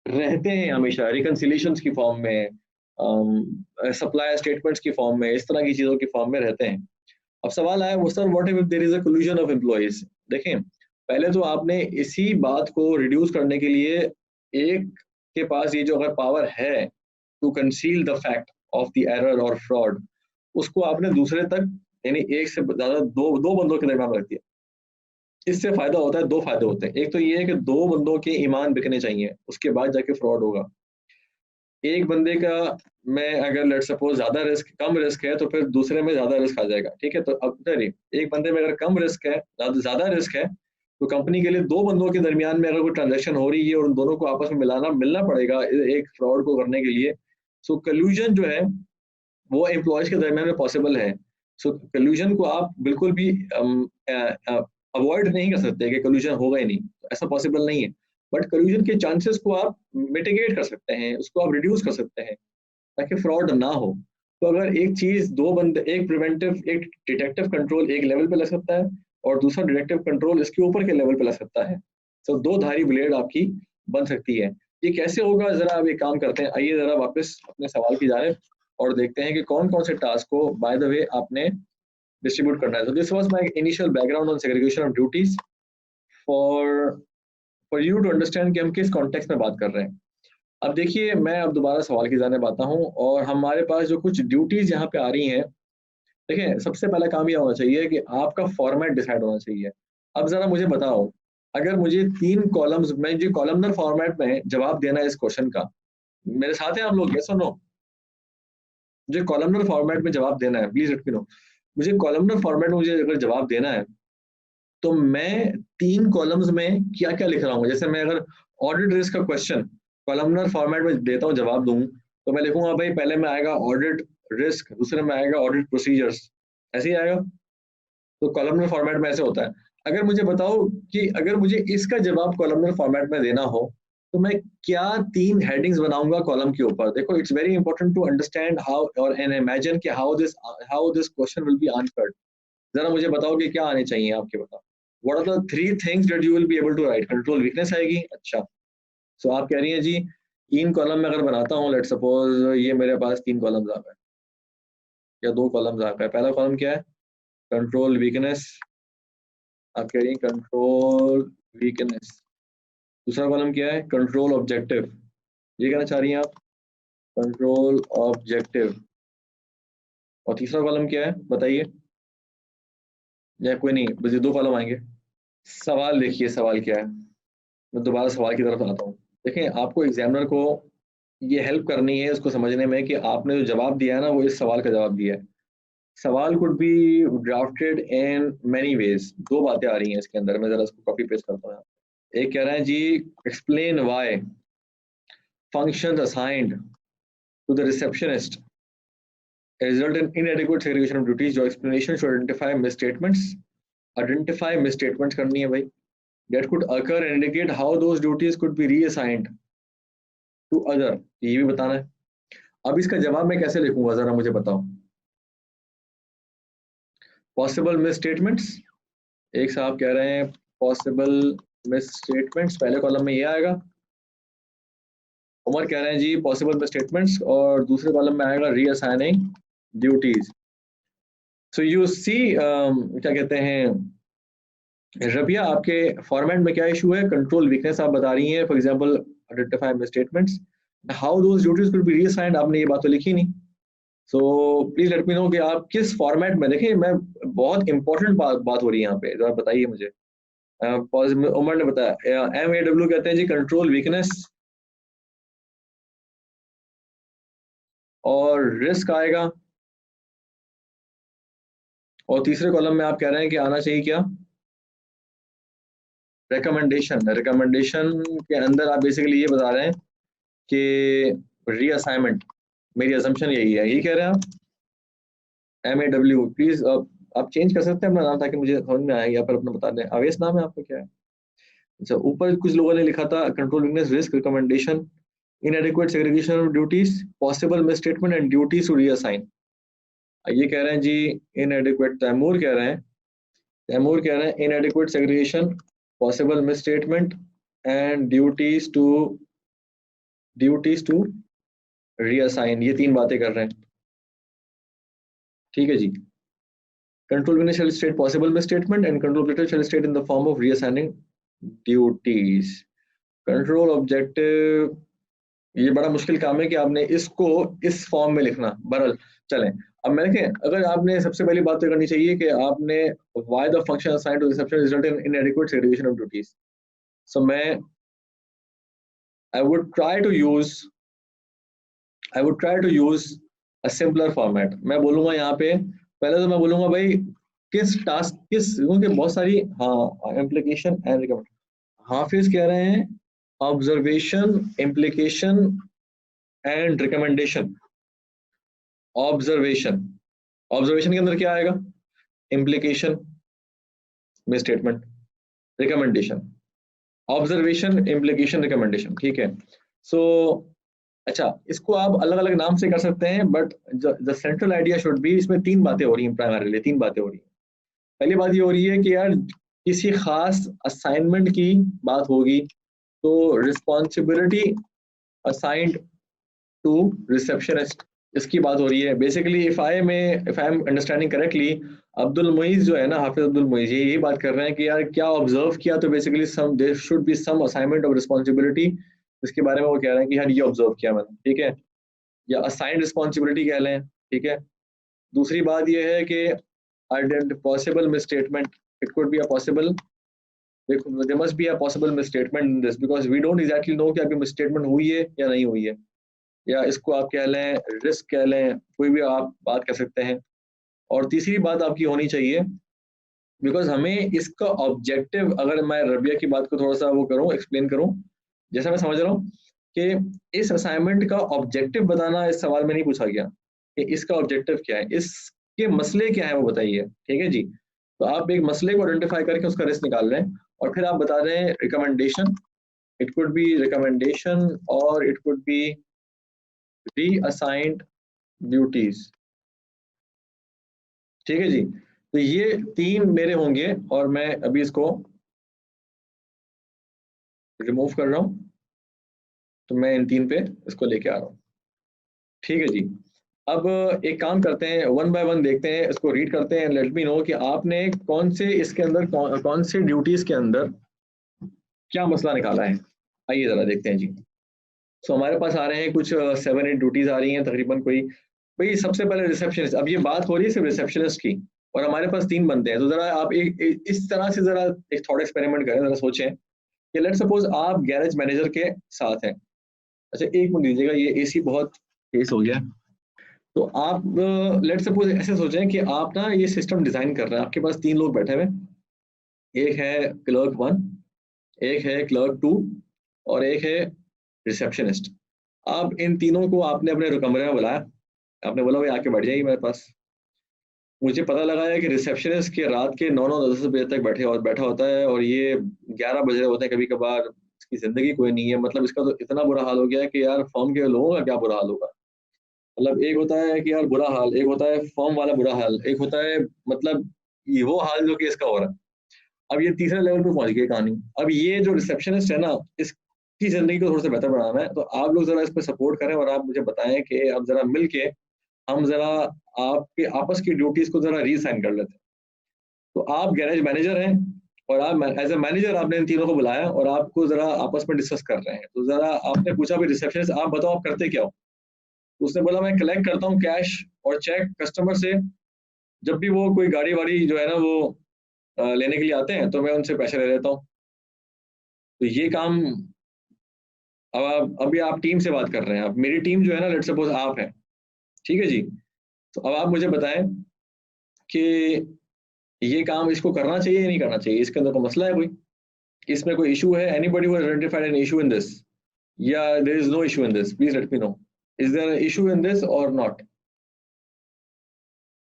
रहते हैं हमेशा, रिकंसिलिएशंस की फॉर्म में, सप्लायर स्टेटमेंट्स की फॉर्म में, इस तरह की चीजों की फॉर्म में रहते हैं। अब सवाल आया, वो sir what if there is a collusion of employees. देखें, पहले तो आपने इसी बात को रिड्यूस करने के लिए, एक के पास ये जो अगर पावर है to conceal the fact of the error और फ्रॉड, उसको आपने दूसरे तक, यानी एक से ज्यादा दो बंदों के दरमियान रख दिया। इससे फायदा होता है, दो फायदे होते हैं। एक तो ये है कि दो बंदों के ईमान बिकने चाहिए, उसके बाद जाके फ्रॉड होगा। एक बंदे का में अगर लेट सपोज ज्यादा रिस्क, कम रिस्क है, तो फिर दूसरे में ज्यादा रिस्क आ जाएगा। ठीक है, तो अब एक बंदे में अगर कम रिस्क है, ज्यादा रिस्क है, तो कंपनी के लिए दो बंदों के दरमियान में अगर कोई ट्रांजैक्शन हो रही है और उन दोनों को आपस में मिलना पड़ेगा एक फ्रॉड को करने के लिए, सो कल्यूजन जो है वो एम्प्लॉयज के दरमियान में पॉसिबल है। सो कल्यूजन को आप बिल्कुल भी अवॉइड नहीं कर सकते कि कल्यूजन होगा ही नहीं, ऐसा पॉसिबल नहीं है। बट कल्यूजन के चांसेस को आप मिटिगेट कर सकते हैं, उसको आप रिड्यूस कर सकते हैं ताकि फ्रॉड ना हो। तो अगर एक चीज दो बंदे, एक प्रिवेंटिव एक डिटेक्टिव कंट्रोल एक लेवल पे लग सकता है और दूसरा डिटेक्टिव कंट्रोल इसके ऊपर के लेवल पे लग सकता है, तो दो धारी ब्लेड आपकी बन सकती है। ये कैसे होगा, जरा आप एक काम करते हैं, आइए जरा वापस अपने सवाल की जानिब और देखते हैं कि कौन कौन से टास्क को बाय द वे आपने डिस्ट्रीब्यूट करना है। So this was my initial background on segregation of duties for you to understand कि हम किस कॉन्टेक्स्ट में बात कर रहे हैं। अब देखिए, मैं अब दोबारा सवाल की जानिब आता हूँ और हमारे पास जो कुछ ड्यूटीज यहाँ पे आ रही हैं, देखिए सबसे पहला काम यह होना चाहिए कि आपका फॉर्मेट डिसाइड होना चाहिए। अब जरा मुझे बताओ, अगर मुझे 3 कॉलम्स में जो कॉलमनर फॉर्मेट में जवाब देना है इस क्वेश्चन का, मेरे साथ हैं आप लोग, यस और नो? मुझे कॉलमनर फॉर्मेट में जवाब देना है, प्लीज लेट मी नो। मुझे कॉलमनर फॉर्मेट में मुझे अगर जवाब देना है तो मैं 3 कॉलम्स में क्या क्या लिख रहा हूँ। जैसे मैं अगर ऑडिट रिस्क का क्वेश्चन कॉलमनर फॉर्मेट में देता हूँ, जवाब दूँ, तो मैं लिखूंगा भाई पहले में आएगा ऑडिट रिस्क, दूसरे में आएगा ऑडिट प्रोसीजर्स, ऐसे ही आएगा। तो कॉलमनर फॉर्मेट में ऐसे होता है। अगर मुझे बताओ कि अगर मुझे इसका जवाब कॉलमनर फॉर्मेट में देना हो तो मैं क्या 3 हेडिंग्स बनाऊंगा कॉलम के ऊपर। देखो, it's very important to understand how और एंड इमेजिन कि how this question will be answered. जरा मुझे बताओ कि क्या आने चाहिए आपके, बताओ what are the 3 things that you will be able to write. Control weakness आएगी, अच्छा। सो आप कह रही हैं जी 3 कॉलम में अगर बनाता हूँ, लेट सपोज ये मेरे पास 3 कॉलम्स आ गए या 2 कॉलम्स आ गए। पहला कॉलम क्या है? कंट्रोल वीकनेस, आप कह रही हैं कंट्रोल वीकनेस। दूसरा कॉलम क्या है? कंट्रोल ऑब्जेक्टिव, ये कहना चाह रही हैं आप, कंट्रोल ऑब्जेक्टिव। और तीसरा कॉलम क्या है बताइए? या कोई नहीं, बस ये 2 कॉलम आएंगे। सवाल देखिए, सवाल क्या है, मैं दोबारा सवाल की तरफ आता हूँ। देखें, आपको एग्जामिनर को ये हेल्प करनी है उसको समझने में कि आपने जो जवाब दिया है ना, वो इस सवाल का जवाब दिया है। सवाल could be drafted in many ways. 2 बातें आ रही हैं इसके अंदर, मैं जरा इसको कॉपी पेस्ट करता हूँ। एक कह रहा है जी explain why functions assigned to the receptionist result in inadequate segregation of duties. Your explanation should identify misstatements. Identify misstatements करनी है भाई, that could occur and indicate how those duties could be reassigned to other, ये भी बताना है। अब इसका जवाब मैं कैसे लिखूंगा जरा मुझे बताओ। पॉसिबल मिसस्टेटमेंट्स, एक साहब कह रहे हैं पॉसिबल मिसस्टेटमेंट्स, पहले कॉलम में ये आएगा। उमर कह रहे हैं जी पॉसिबल मिसस्टेटमेंट्स, और दूसरे कॉलम में आएगा रीअसाइनिंग ड्यूटीज। सो यू सी क्या कहते हैं रबिया, आपके फॉर्मेट में क्या इशू है? कंट्रोल वीकनेस आप बता रही हैं, for example identify misstatements, how those duties could be reassigned, आपने ये बात तो लिखी नहीं। So please let me know कि आप किस फॉर्मेट में, देखिए मैं बहुत इंपॉर्टेंट बात हो रही है यहाँ पे, जरा बताइए मुझे। उमर ने बताया MAW कहते हैं जी कंट्रोल वीकनेस, और रिस्क आएगा, और तीसरे कॉलम में आप कह रहे हैं कि आना चाहिए क्या? रिकमेंडेशन। रिकमेंडेशन के अंदर आप बेसिकली ये बता रहे हैं कि रीअसाइनमेंट, मेरी असम्पशन यही है, यही कह रहे हैं आप? MAW प्लीज आप चेंज कर सकते हैं अपना नाम ताकि मुझे समझ में आए, या फिर अपना बता दें। अवेश नाम है आपका, क्या है? अच्छा, ऊपर कुछ लोगों ने लिखा था control weakness, risk, recommendation, inadequate segregation of duties, possible misstatement and duties to reassign। ये कह रहे हैं जी inadequate, तैमूर कह रहे हैं, तैमूर कह रहे हैं inadequate segregation, possible misstatement and duties to reassign, ये 3 बातें कर रहे हैं। ठीक है जी। Control winner shall state possible misstatement and control operator shall state in the form of reassigning duties। Control objective, ये बड़ा मुश्किल काम है कि आपने इसको इस फॉर्म में लिखना। बहरहाल चलें, अब मैं देखें, अगर आपने सबसे पहली बात तो करनी चाहिए कि आपने why the function assigned to reception result in inadequate segregation of duties। So मैं I would try to use a simpler format। मैं बोलूंगा यहाँ पे, पहले तो मैं बोलूंगा भाई किस टास्क, किस, क्योंकि बहुत सारी, हाँ, इम्प्लीकेशन एंड रिकमेंड, हाफिज कह रहे हैं observation, implication and recommendation. Observation, observation के अंदर क्या आएगा, implication, misstatement, recommendation, observation, implication, recommendation, ठीक है। सो अच्छा, इसको आप अलग अलग नाम से कर सकते हैं, but the central idea should be, इसमें तीन बातें हो रही हैं प्राइमरीली, तीन बातें हो रही हैं। पहली बात ये हो रही है कि यार किसी खास असाइनमेंट की बात होगी तो रिस्पॉन्सिबिलिटी असाइंड टू रिसेप्शनिस्ट, इसकी बात हो रही है। Basically if I am understanding correctly, Abdul Muiz जो है ना, हाफिज अब्दुल मुईज, यही बात कर रहे हैं कि यार क्या ऑब्जर्व किया, तो basically some there should be some assignment of responsibility, इसके बारे में वो कह रहे हैं कि यार ये ऑब्जर्व किया मैंने, ठीक है, या असाइंड रिस्पॉन्सिबिलिटी कह लें, ठीक है। दूसरी बात ये है कि possible misstatement, it could be a possible, there must be a possible misstatement in this because we don't exactly know कि अभी misstatement हुई है या नहीं हुई है, या इसको आप कह लें रिस्क कह लें, कोई भी आप बात कर सकते हैं। और तीसरी बात आपकी होनी चाहिए, बिकॉज हमें इसका ऑब्जेक्टिव, अगर मैं रबिया की बात को थोड़ा सा वो करूं, एक्सप्लेन करूं, जैसा मैं समझ रहा हूँ कि इस असाइनमेंट का ऑब्जेक्टिव बताना इस सवाल में नहीं पूछा गया कि इसका ऑब्जेक्टिव क्या है, इसके मसले क्या है वो बताइए, ठीक है जी। तो आप एक मसले को आइडेंटिफाई करके उसका रिस्क निकाल रहे हैं और फिर आप बता रहे हैं recommendation, it could be recommendation और इट कुड बी रीअसाइंड ड्यूटीज, ठीक है जी। तो ये तीन मेरे होंगे और मैं अभी इसको रिमूव कर रहा हूं, तो मैं इन तीन पे इसको लेके आ रहा हूं, ठीक है जी। अब एक काम करते हैं, वन बाय वन देखते हैं, इसको रीड करते हैं, लेट मी नो कि आपने कौन से इसके अंदर कौन से ड्यूटीज के अंदर क्या मसला निकाला है। आइए जरा देखते हैं जी। सो हमारे पास आ रहे हैं कुछ 7-8 ड्यूटीज आ रही हैं तकरीबन, कोई भाई सबसे पहले रिसेप्शनिस्ट, अब ये बात हो रही है सिर्फ रिसेप्शनिस्ट की, और हमारे पास तीन बंदे हैं, तो जरा आप इस तरह से जरा एक थॉट एक्सपेरिमेंट करें, जरा सोचें कि लेट सपोज आप गैरेज मैनेजर के साथ हैं। अच्छा एक मिनट दीजिएगा, ये एसी बहुत तेज हो गया। तो आप लेट सपोज ऐसे सोचें कि आप ना ये सिस्टम डिजाइन कर रहे हैं, आपके पास तीन लोग बैठे हुए, एक है क्लर्क 1, एक है क्लर्क 2 और एक है रिसेप्शनिस्ट। आप इन तीनों को आपने अपने कमरे में बुलाया, आपने बोला भाई आके बैठ जाइए मेरे पास। मुझे पता लगा है कि रिसेप्शनिस्ट के रात के 9-9 10 बजे तक बैठा होता है और ये 11 बज रहे होते हैं कभी कभार, इसकी जिंदगी कोई नहीं है, मतलब इसका तो इतना बुरा हाल हो गया है कि यार फर्म के लोगों का क्या बुरा हाल होगा। मतलब एक होता है कि यार बुरा हाल, एक होता है फर्म वाला बुरा हाल, एक होता है मतलब ये वो हाल जो कि इसका हो रहा है। अब ये तीसरे लेवल पे पहुंच गई कहानी। अब ये जो रिसेप्शनिस्ट है ना, इसकी जिंदगी को थोड़ा सा बेहतर बनाना है, तो आप लोग जरा इस पर सपोर्ट करें और आप मुझे बताएं कि अब जरा मिल के हम जरा आपके आपस की ड्यूटीज को जरा रीसाइन कर लेते हैं। तो आप गैरेज मैनेजर हैं और आप एज ए मैनेजर आपने इन तीनों को बुलाया और आपको जरा आपस में डिस्कस कर रहे हैं, तो जरा आपने पूछा भी रिसेप्शनिस्ट आप बताओ आप करते क्या हो। तो उसने बोला मैं कलेक्ट करता हूँ कैश और चेक कस्टमर से, जब भी वो कोई गाड़ी वाड़ी जो है ना वो लेने के लिए आते हैं तो मैं उनसे पैसे ले लेता हूँ। तो ये काम, अब अभी आप टीम से बात कर रहे हैं, अब मेरी टीम जो है ना, लेट सपोज आप है, ठीक है जी। तो अब आप मुझे बताएं कि ये काम इसको करना चाहिए या नहीं करना चाहिए, इसके अंदर कोई मसला है, कोई इसमें कोई इशू है, anybody who has identified an issue in this, या there is no issue in this, please let me know, is there issue in this और नॉट।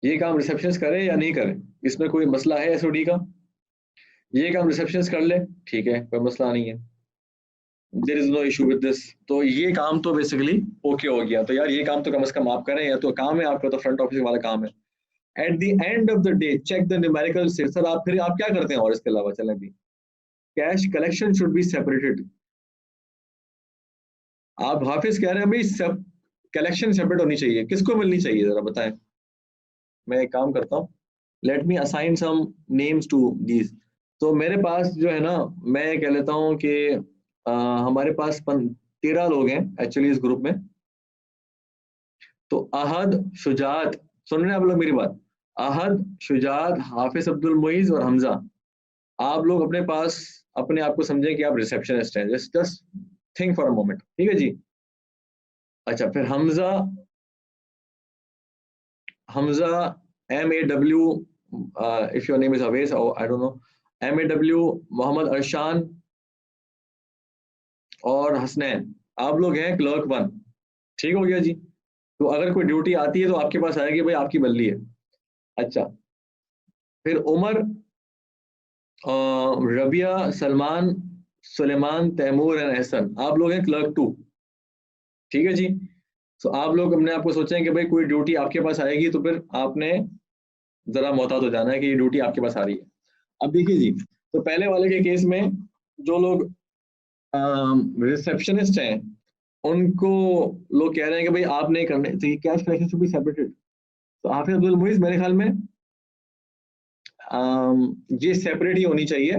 ये काम रिसेप्शनिस्ट करे या नहीं करे, इसमें कोई मसला है एसओडी का, ये काम रिसेप्शनिस्ट कर ले, ठीक है कोई मसला नहीं है, there is no issue with this, तो ये काम तो बेसिकली ओके हो गया। तो यार ये काम तो कम से कम आप करें, या तो काम है आपका, तो फ्रंट ऑफिस वाला काम है। At the end of the day check the numerical state, sir आप फिर आप क्या करते हैं और इसके अलावा, चलें भी cash collection should be separated. आप हाफिज कह रहे हैं भाई सब कलेक्शन सेपरेट होनी चाहिए, किसको मिलनी चाहिए जरा बताएं। मैं एक काम करता हूँ, let me assign some names to these. तो मेरे पास जो है ना, मैं कह लेता हूँ कि हमारे पास 13 लोग हैं एक्चुअली इस ग्रुप में। तो अहद, शुजात, सुन रहे हैं आप लोग मेरी बात, अहद, शुजात, हाफिज अब्दुल मुईज और हमजा, आप लोग अपने पास अपने आप को समझें कि आप रिसेप्शनिस्ट हैं, just just think for a moment, ठीक है जी। अच्छा फिर Hamza, Hamza, MAW, if your name is Awais I don't know, MAW, Mohammad Arshan और हसनैन, आप लोग हैं क्लर्क 1, ठीक हो गया जी। तो अगर कोई ड्यूटी आती है तो आपके पास आएगी, भाई आपकी बदली है। अच्छा, फिर उमर, रबिया, सलमान, सुलेमान, तैमूर एंड एहसन, आप लोग हैं क्लर्क 2। ठीक है जी। तो आप लोग अपने आप को सोचें कि भाई कोई ड्यूटी आपके पास आएगी तो फिर आपने जरा मोहतात हो जाना है कि ये ड्यूटी आपके पास आ रही है। अब देखिए जी, तो पहले वाले के केस में जो लोग रिसेप्शनिस्ट हैं उनको लोग कह रहे हैं कि भाई आप नहीं करने, तो ये cash collection should be separated. तो हाफिज अब्दुल मुइज मेरे ख्याल में ये सेपरेट ही होनी चाहिए,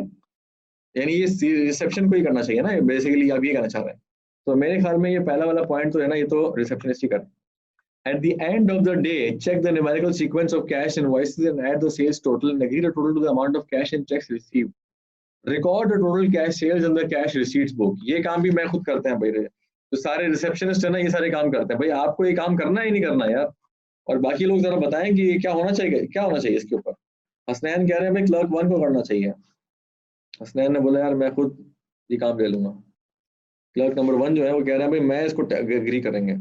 यानी ये रिसेप्शन को ही करना चाहिए ना, बेसिकली आप ये कहना चाह रहे हैं। तो मेरे ख्याल में ये पहला वाला पॉइंट तो है ना, ये तो रिसेप्शनिस्ट ही कर। At the end of the day, check the numerical sequence of cash invoices and add the sales total and agree the total to the amount of cash and checks received. Record the total cash sales in the cash receipts book. ये काम भी मैं खुद करते हैं भाई, तो सारे रिसेप्शनिस्ट है ना, ये सारे काम करते हैं। भाई आपको ये काम करना ही नहीं करना यार। और बाकी लोग जरा बताएं कि क्या होना चाहिए, क्या होना चाहिए इसके ऊपर। हसनैन कह रहे हैं भाई क्लर्क 1 को करना चाहिए। हसनैन ने बोला यार मैं खुद ये काम ले लूंगा। क्लर्क नंबर 1 जो है वो कह रहे हैं भाई मैं इसको एग्री करेंगे।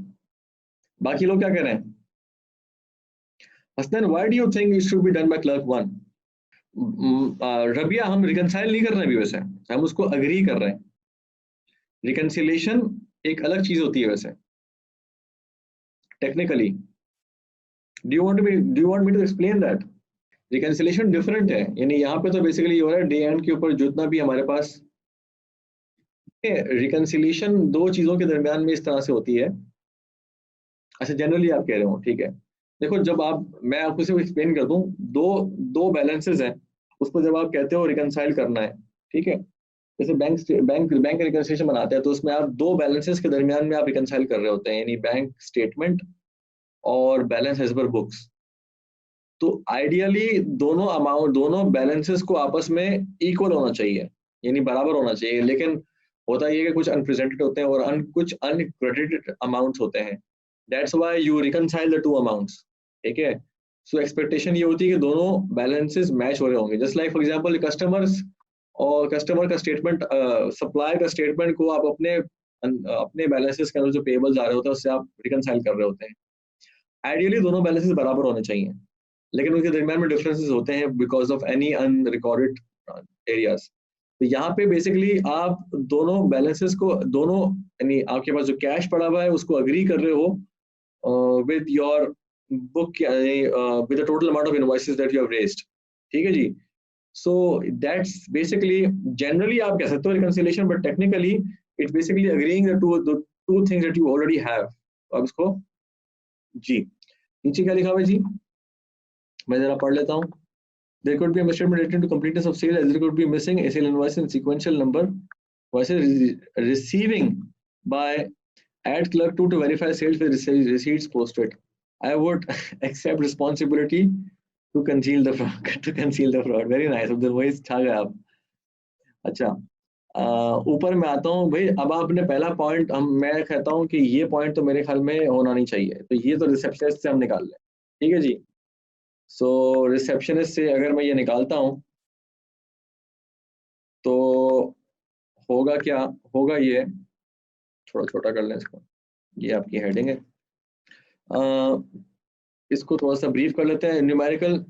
बाकी लोग क्या कह रहे हैं? Hasnain, why do you think it should be done by clerk 1? Rabia, हम रिकंसाइल नहीं कर रहे हैं अभी, वैसे हम उसको अग्री कर रहे हैं। रिकंसिलेशन एक अलग चीज होती है वैसे technically. Do you want me to explain that? Reconciliation different है, यानी यहाँ पे तो बेसिकली ये हो रहा है डे एंड के ऊपर जितना भी हमारे पास। रिकंसिलेशन दो चीजों के दरमियान में इस तरह से होती है। अच्छा, जनरली आप कह रहे हो, ठीक है। देखो जब आप, मैं आपको सिर्फ एक्सप्लेन कर दूं, दो दो बैलेंसेस हैं, उसको जब आप कहते हो रिकंसाइल करना है, ठीक है, जैसे बैंक रिकंसिलेशन बनाते हैं तो उसमें आप दो बैलेंसेस के दरमियान में आप रिकंसाइल कर रहे होते हैं, यानी बैंक स्टेटमेंट और बैलेंस एज पर बुक्स। तो आइडियली दोनों अमाउंट, दोनों बैलेंसेस को आपस में इक्वल होना चाहिए, यानी बराबर होना चाहिए। लेकिन होता ये है कि कुछ अनप्रेजेंटेड होते हैं और कुछ अनक्रेडिटेड अमाउंट्स होते हैं। That's why you reconcile the two amounts, ठीक है। सो एक्सपेक्टेशन ये होती है कि दोनों बैलेंसेस मैच हो रहे होंगे। Just like for example customers और कस्टमर का स्टेटमेंट, सप्लायर का स्टेटमेंट को आप अपने बैलेंसेस के अंदर जो पेबल्स आ रहे होते हैं उससे आप रिकंसाइल कर रहे होते हैं। आइडियली दोनों बैलेंसेस बराबर होने चाहिए, लेकिन उनके दरमियान में डिफरेंसेस होते हैं because of any unrecorded areas. तो यहाँ पे बेसिकली आप दोनों बैलेंसेस को, दोनों यानी आपके पास जो कैश पड़ा हुआ है उसको अग्री कर रहे हो with your book, with the total amount of invoices that you have raised, ठीक है जी। सो दैट्स बेसिकली, जनरली आप कह सकते हो reconciliation, but technically it's basically agreeing the two things that you already have. अब इसको जी नीचे क्या लिखा हुआ है जी, मैं जरा पढ़ लेता हूँ। There could be a misstatement related to completeness of sale, as there could be missing SL invoice and sequential number versus receiving by add clerk 2 to verify sales with receipts posted. I would accept responsibility to conceal the fraud. To conceal the fraud. Very nice. अब वही छा गए आप। अच्छा, ऊपर मैं आता हूँ भाई। अब आपने पहला पॉइंट, मैं कहता हूँ कि ये पॉइंट तो मेरे ख्याल में होना नहीं चाहिए, तो ये तो रिसेप्शनिस्ट से हम निकाल लें, ठीक है जी। सो रिसेप्शनिस्ट से अगर मैं ये निकालता हूँ तो होगा क्या, होगा ये, थोड़ा छोटा कर लें इसको, ये आपकी हेडिंग है। इसको थोड़ा सा ब्रीफ कर लेते हैं। Numerical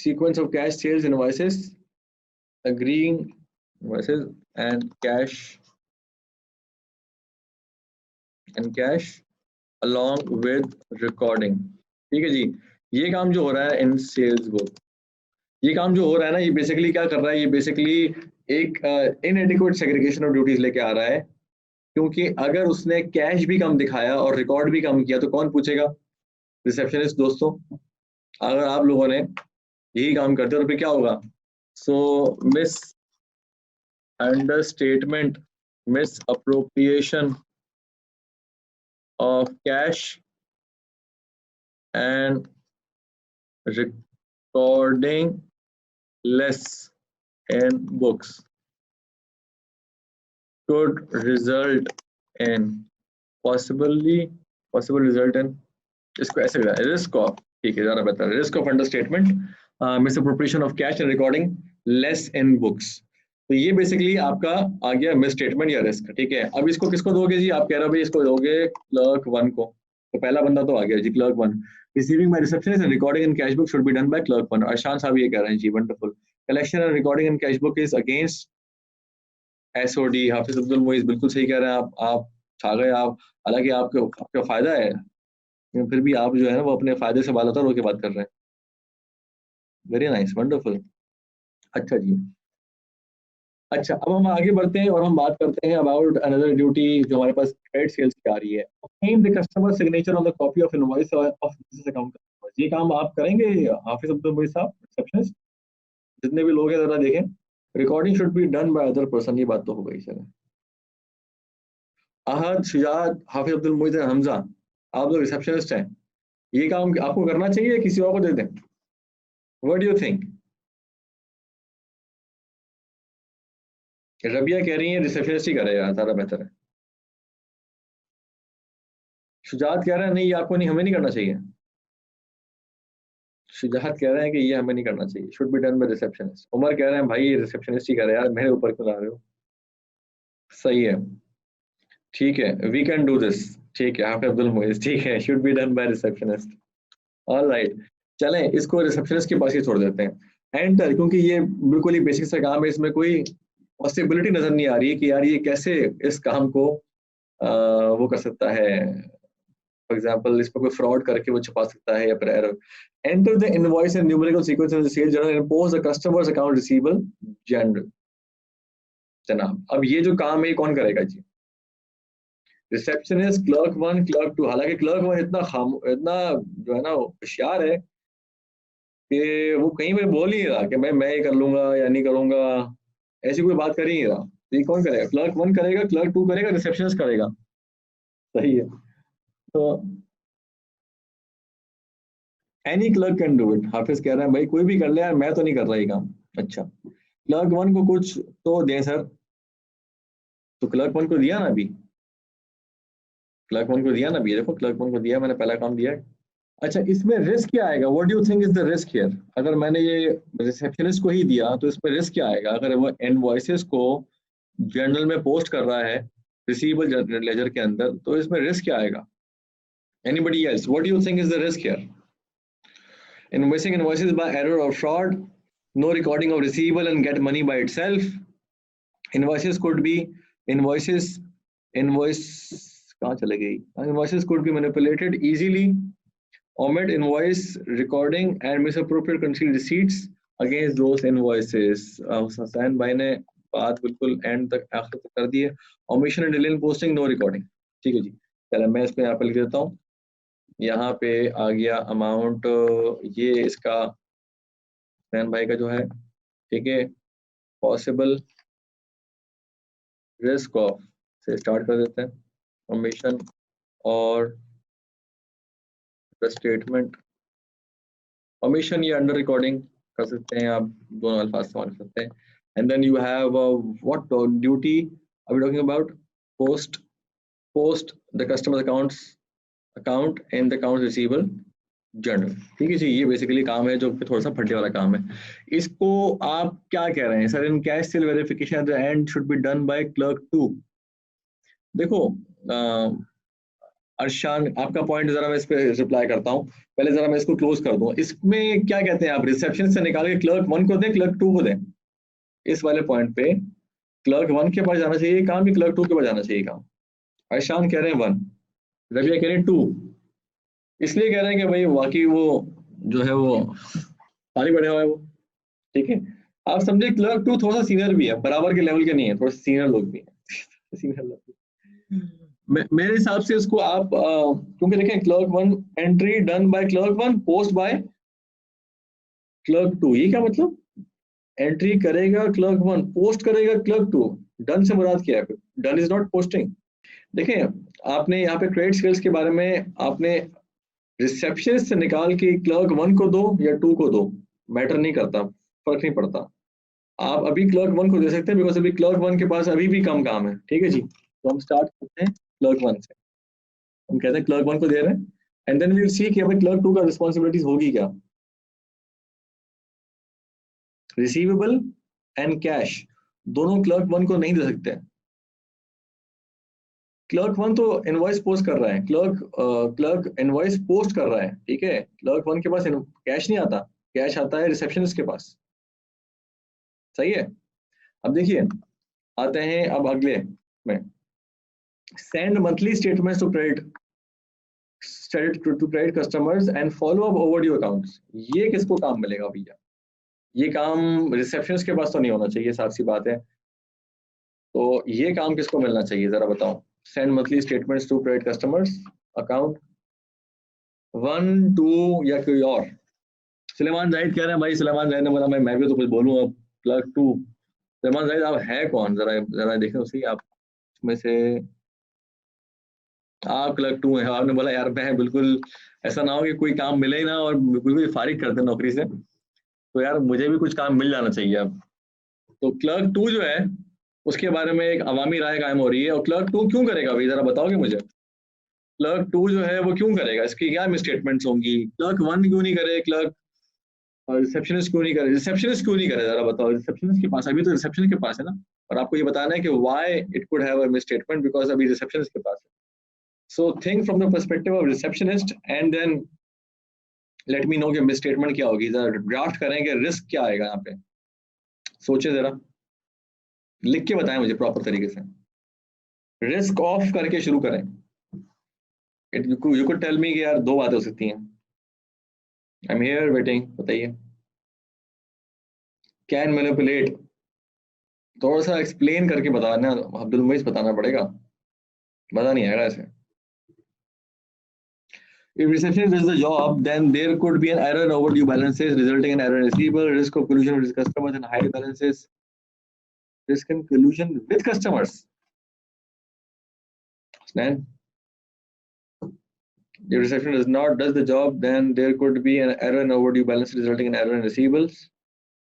sequence of cash sales invoices, agreeing invoices and cash along with recording, ठीक है जी। ये काम जो हो रहा है इन सेल्स बुक, ये काम जो हो रहा है ना, ये बेसिकली क्या कर रहा है, ये बेसिकली एक इनएडिक्वेट सेग्रीगेशन ऑफ ड्यूटीज लेके आ रहा है। क्योंकि अगर उसने कैश भी कम दिखाया और रिकॉर्ड भी कम किया तो कौन पूछेगा? रिसेप्शनिस्ट दोस्तों। अगर आप लोगों ने यही काम करते हो तो फिर क्या होगा? So mis understatement, misappropriation of cash and recording less in books could result in possible result in, इसको ऐसे रिस्क ऑफ, ठीक है ज़्यादा बेहतर, risk of understatement, misappropriation of cash and recording less in books. तो ये basically आपका आ गया मिस स्टेटमेंट या रिस्क, ठीक है। अब इसको किसको दोगे जी? आप कह रहे हो भाई इसको दोगे क्लर्क 1 को, तो पहला बंदा तो आ गया जी, clerk one. Receiving by receptionist and recording in cash book should be done by clerk one. Arshan साहब ये कह रहे हैं जी, wonderful. Collection and recording in cash book is against SOD. Hafiz Abdul Moiz बिल्कुल सही कह रहे हैं आप छा गए आप। हालांकि आपको आपका फायदा है, लेकिन फिर भी आप जो है ना वो अपने फायदे से बाल होकर बात कर रहे हैं। Very nice, wonderful. अच्छा जी। अच्छा, अब हम आगे बढ़ते हैं और हम बात करते हैं अबाउट अनदर ड्यूटी जो हमारे पास क्रेडिट सेल्स की आ रही है। obtain the customer signature on the copy of invoice of business account customers। ये काम आप करेंगे हाफिज अब्दुल मोइज साहब, रिसेप्शनिस्ट? जितने भी लोग हैं जरा देखें। Recording should be done by other person, ये बात तो हो गई सर। अहद, शुजात, हाफिज अब्दुल मोइज, हमजा, आप लोग रिसेप्शनिस्ट हैं, ये काम आपको करना चाहिए या किसी और को दे दें? What do you think? Rabia कह रही है रिसेप्शनिस्ट ही करेगा, ज्यादा बेहतर है। शुजात कह रहे हैं नहीं, ये आपको नहीं, हमें नहीं करना चाहिए। शुजात कह रहे हैं कि ये हमें नहीं करना चाहिए, should be done by receptionist. Umar कह रहे हैं भाई ये रिसेप्शनिस्ट ही करे यार, मेरे ऊपर क्यों ला रहे हो? सही है, ठीक है, वी कैन डू दिस। ठीक है हाफिज अब्दुल मोइज, ठीक है, should be done by receptionist. All right, चलें इसको रिसेप्शनिस्ट के पास ही छोड़ देते हैं। एंटर, क्योंकि ये बिल्कुल ही बेसिक सा काम है, इसमें कोई पॉसिबिलिटी नजर नहीं आ रही है कि यार ये कैसे इस काम को वो कर सकता है। फॉर एग्जांपल इस पर कोई फ्रॉड करके वो छुपा सकता है या फिर error. Enter the invoice and numerical sequence of the sale journal and post the customers account receivable general. जनाब अब ये जो काम है ये कौन करेगा जी? Receptionist, clerk one, clerk two. हालांकि क्लर्क वन इतना जो है ना होशियार है कि वो कहीं पे बोल ही नहीं रहा कि मैं ये कर लूंगा या नहीं करूंगा, ऐसी कोई बात कर ही नहीं रहा। तो ये कौन करेगा? क्लर्क वन करेगा, क्लर्क टू करेगा, रिसेप्शनिस्ट करेगा। सही है। तो any clerk can do it. Hafiz कह रहे हैं भाई कोई भी कर ले यार, मैं तो नहीं कर रहा ये काम। अच्छा, क्लर्क वन को कुछ तो दें सर। तो क्लर्क वन को दिया ना अभी, क्लर्क वन को दिया ना अभी, देखो क्लर्क वन को दिया मैंने, पहला काम दिया है। अच्छा, इसमें रिस्क क्या आएगा? What do you think is the risk here? अगर मैंने ये रिसेप्शनिस्ट को ही दिया तो इसमें रिस्क क्या आएगा? अगर वो इनवॉइसेस को जर्नल में पोस्ट कर रहा है रिसीवेबल लेजर के अंदर, तो इसमें रिस्क क्या आएगा? Anybody else, what do you think is the risk here? Invoicing invoices by error or fraud, no recording of receivable and get money by itself. Invoices could be invoices, invoice कहाँ चले गई? Invoices could be manipulated easily, omit invoice recording and misappropriate conceal receipts against those invoices. Hussain भाई ने बात बिल्कुल and तक आखिर तक कर दी है। Omission and delay in posting, no recording। ठीक है जी, चलो मैं इसको यहाँ पे लिख देता हूँ। यहाँ पे आ गया अमाउंट, ये इसका हुसैन भाई का जो है, ठीक है, पॉसिबल रिस्क ऑफ से स्टार्ट कर देते हैं। कमीशन और स्टेटमेंट, कमीशन या अंडर रिकॉर्डिंग कर सकते हैं आप, दोनों अल्फाज इस्तेमाल कर सकते हैं। And then you have what duty are we talking about? Post the customer account in the account receivable journal. ठीक है जी, ये बेसिकली काम है जो थोड़ा सा फटे वाला काम है। इसको आप क्या कह रहे हैं sir? In cash sale verification at the end should be done by clerk two. देखो अर्शान, आपका पॉइंट जरा मैं इस पे रिप्लाई करता हूँ, पहले जरा मैं इसको क्लोज कर दूं। इसमें क्या कहते हैं आप? रिसेप्शन से निकाल के क्लर्क वन को दें, क्लर्क टू को दें? इस वाले पॉइंट पे क्लर्क वन के पास जाना चाहिए काम कि क्लर्क टू के पास जाना चाहिए काम? अर्शान कह रहे हैं वन, रबिया कह रहे हैं टू। इसलिए कह रहे हैं कि भाई वाकई वो जो है वो खाली बैठा हुआ है वो। ठीक है, आप समझे क्लर्क टू थोड़ा सा सीनियर भी है, बराबर के लेवल के नहीं है, थोड़ा सीनियर लोग भी है सीनियर लोग। मेरे हिसाब से इसको आप क्योंकि देखें clerk one, entry done by clerk one, post by clerk two, ये क्या मतलब? एंट्री करेगा क्लर्क वन, पोस्ट करेगा क्लर्क टू। डन से मुराद क्या है? Done is not posting. देखें आपने यहाँ पे क्रेडिट सेल्स के बारे में आपने रिसेप्शनिस्ट से निकाल के क्लर्क वन को दो या टू को दो, मैटर नहीं करता, फर्क नहीं पड़ता। आप अभी क्लर्क वन को दे सकते हैं बिकॉज अभी क्लर्क वन के पास अभी भी कम काम है। ठीक है जी, तो हम स्टार्ट करते हैं क्लर्क वन से। हम कहते हैं क्लर्क वन को दे रहे हैं and then we will see कि हमें क्लर्क टू का रिस्पांसिबिलिटीज होगी क्या। रिसीवेबल एंड कैश दोनों क्लर्क वन को नहीं दे सकते। क्लर्क वन तो इनवॉइस पोस्ट कर रहा है, क्लर्क इनवॉइस पोस्ट कर रहा है, ठीक है। क्लर्क वन के पास कैश नहीं आता, कैश आता है रिसेप्शनिस्ट के पास, सही है। अब देखिए आते हैं अब अगले में, send monthly statements to credit customers and follow up overdue accounts. ये किसको काम मिलेगा भैया? ये काम रिसेप्शनिस्ट के पास तो नहीं होना चाहिए, साफ सी बात है। तो ये काम किसको मिलना चाहिए जरा बताओ? Send monthly statements to credit customers account 1 2 या कोई और? सुलेमान जाहिद कह रहे हैं भाई, सुलेमान जाहिद ने बोला मैं भी तो कुछ बोलूँ अब, क्लर्क 2। सुलेमान जाहिद आप है कौन? जरा जरा देखें उसी आप में से, आप क्लर्क 2 है। आपने बोला यार मैं बिल्कुल, ऐसा ना हो कि कोई काम मिले ही ना और बिल्कुल भी फारिग कर दे नौकरी से, तो यार मुझे भी कुछ काम मिल जाना चाहिए अब। तो क्लर्क 2 जो है उसके बारे में एक अवामी राय कायम हो रही है, और क्लर्क 2 क्यों करेगा भाई, जरा बताओगे मुझे? क्लर्क 2 जो है वो क्यों करेगा, इसकी क्या मिसस्टेटमेंट्स होंगी? क्लर्क 1 क्यों नहीं करे, क्लर्क और रिसेप्शनिस्ट क्यों नहीं करे, रिसेप्शनिस्ट क्यों नहीं करे, जरा बताओ। रिसेप्शनिस्ट के पास, अभी तो रिसेप्शनिस्ट के पास है ना, और आपको ये बताना है कि why it could have a misstatement, because अभी रिसेप्शनिस्ट के पास है। So think from the perspective of receptionist and then let me know कि मिसस्टेटमेंट क्या होगी, जरा ड्राफ्ट करेंगे, रिस्क क्या आएगा यहाँ पे, सोचे जरा, लिख के बताएं मुझे प्रॉपर तरीके से। रिस्क ऑफ करके शुरू करें। यू कुड टेल मी कि यार दो बातें हो सकती हैं। आई एम हियर वेटिंग, बताइए। कैन मैनिपुलेट, थोड़ा सा एक्सप्लेन करके बताना, अब्दुल मुइज बताना पड़ेगा, मजा नहीं आएगा ऐसे। If reception does the job, then there could be an error in overdue balances, resulting in error in receivable, risk of collusion with customers, and high balances, risk in collusion with customers. Then, if reception does the job, then there could be an error in overdue balance, resulting in error in receivables,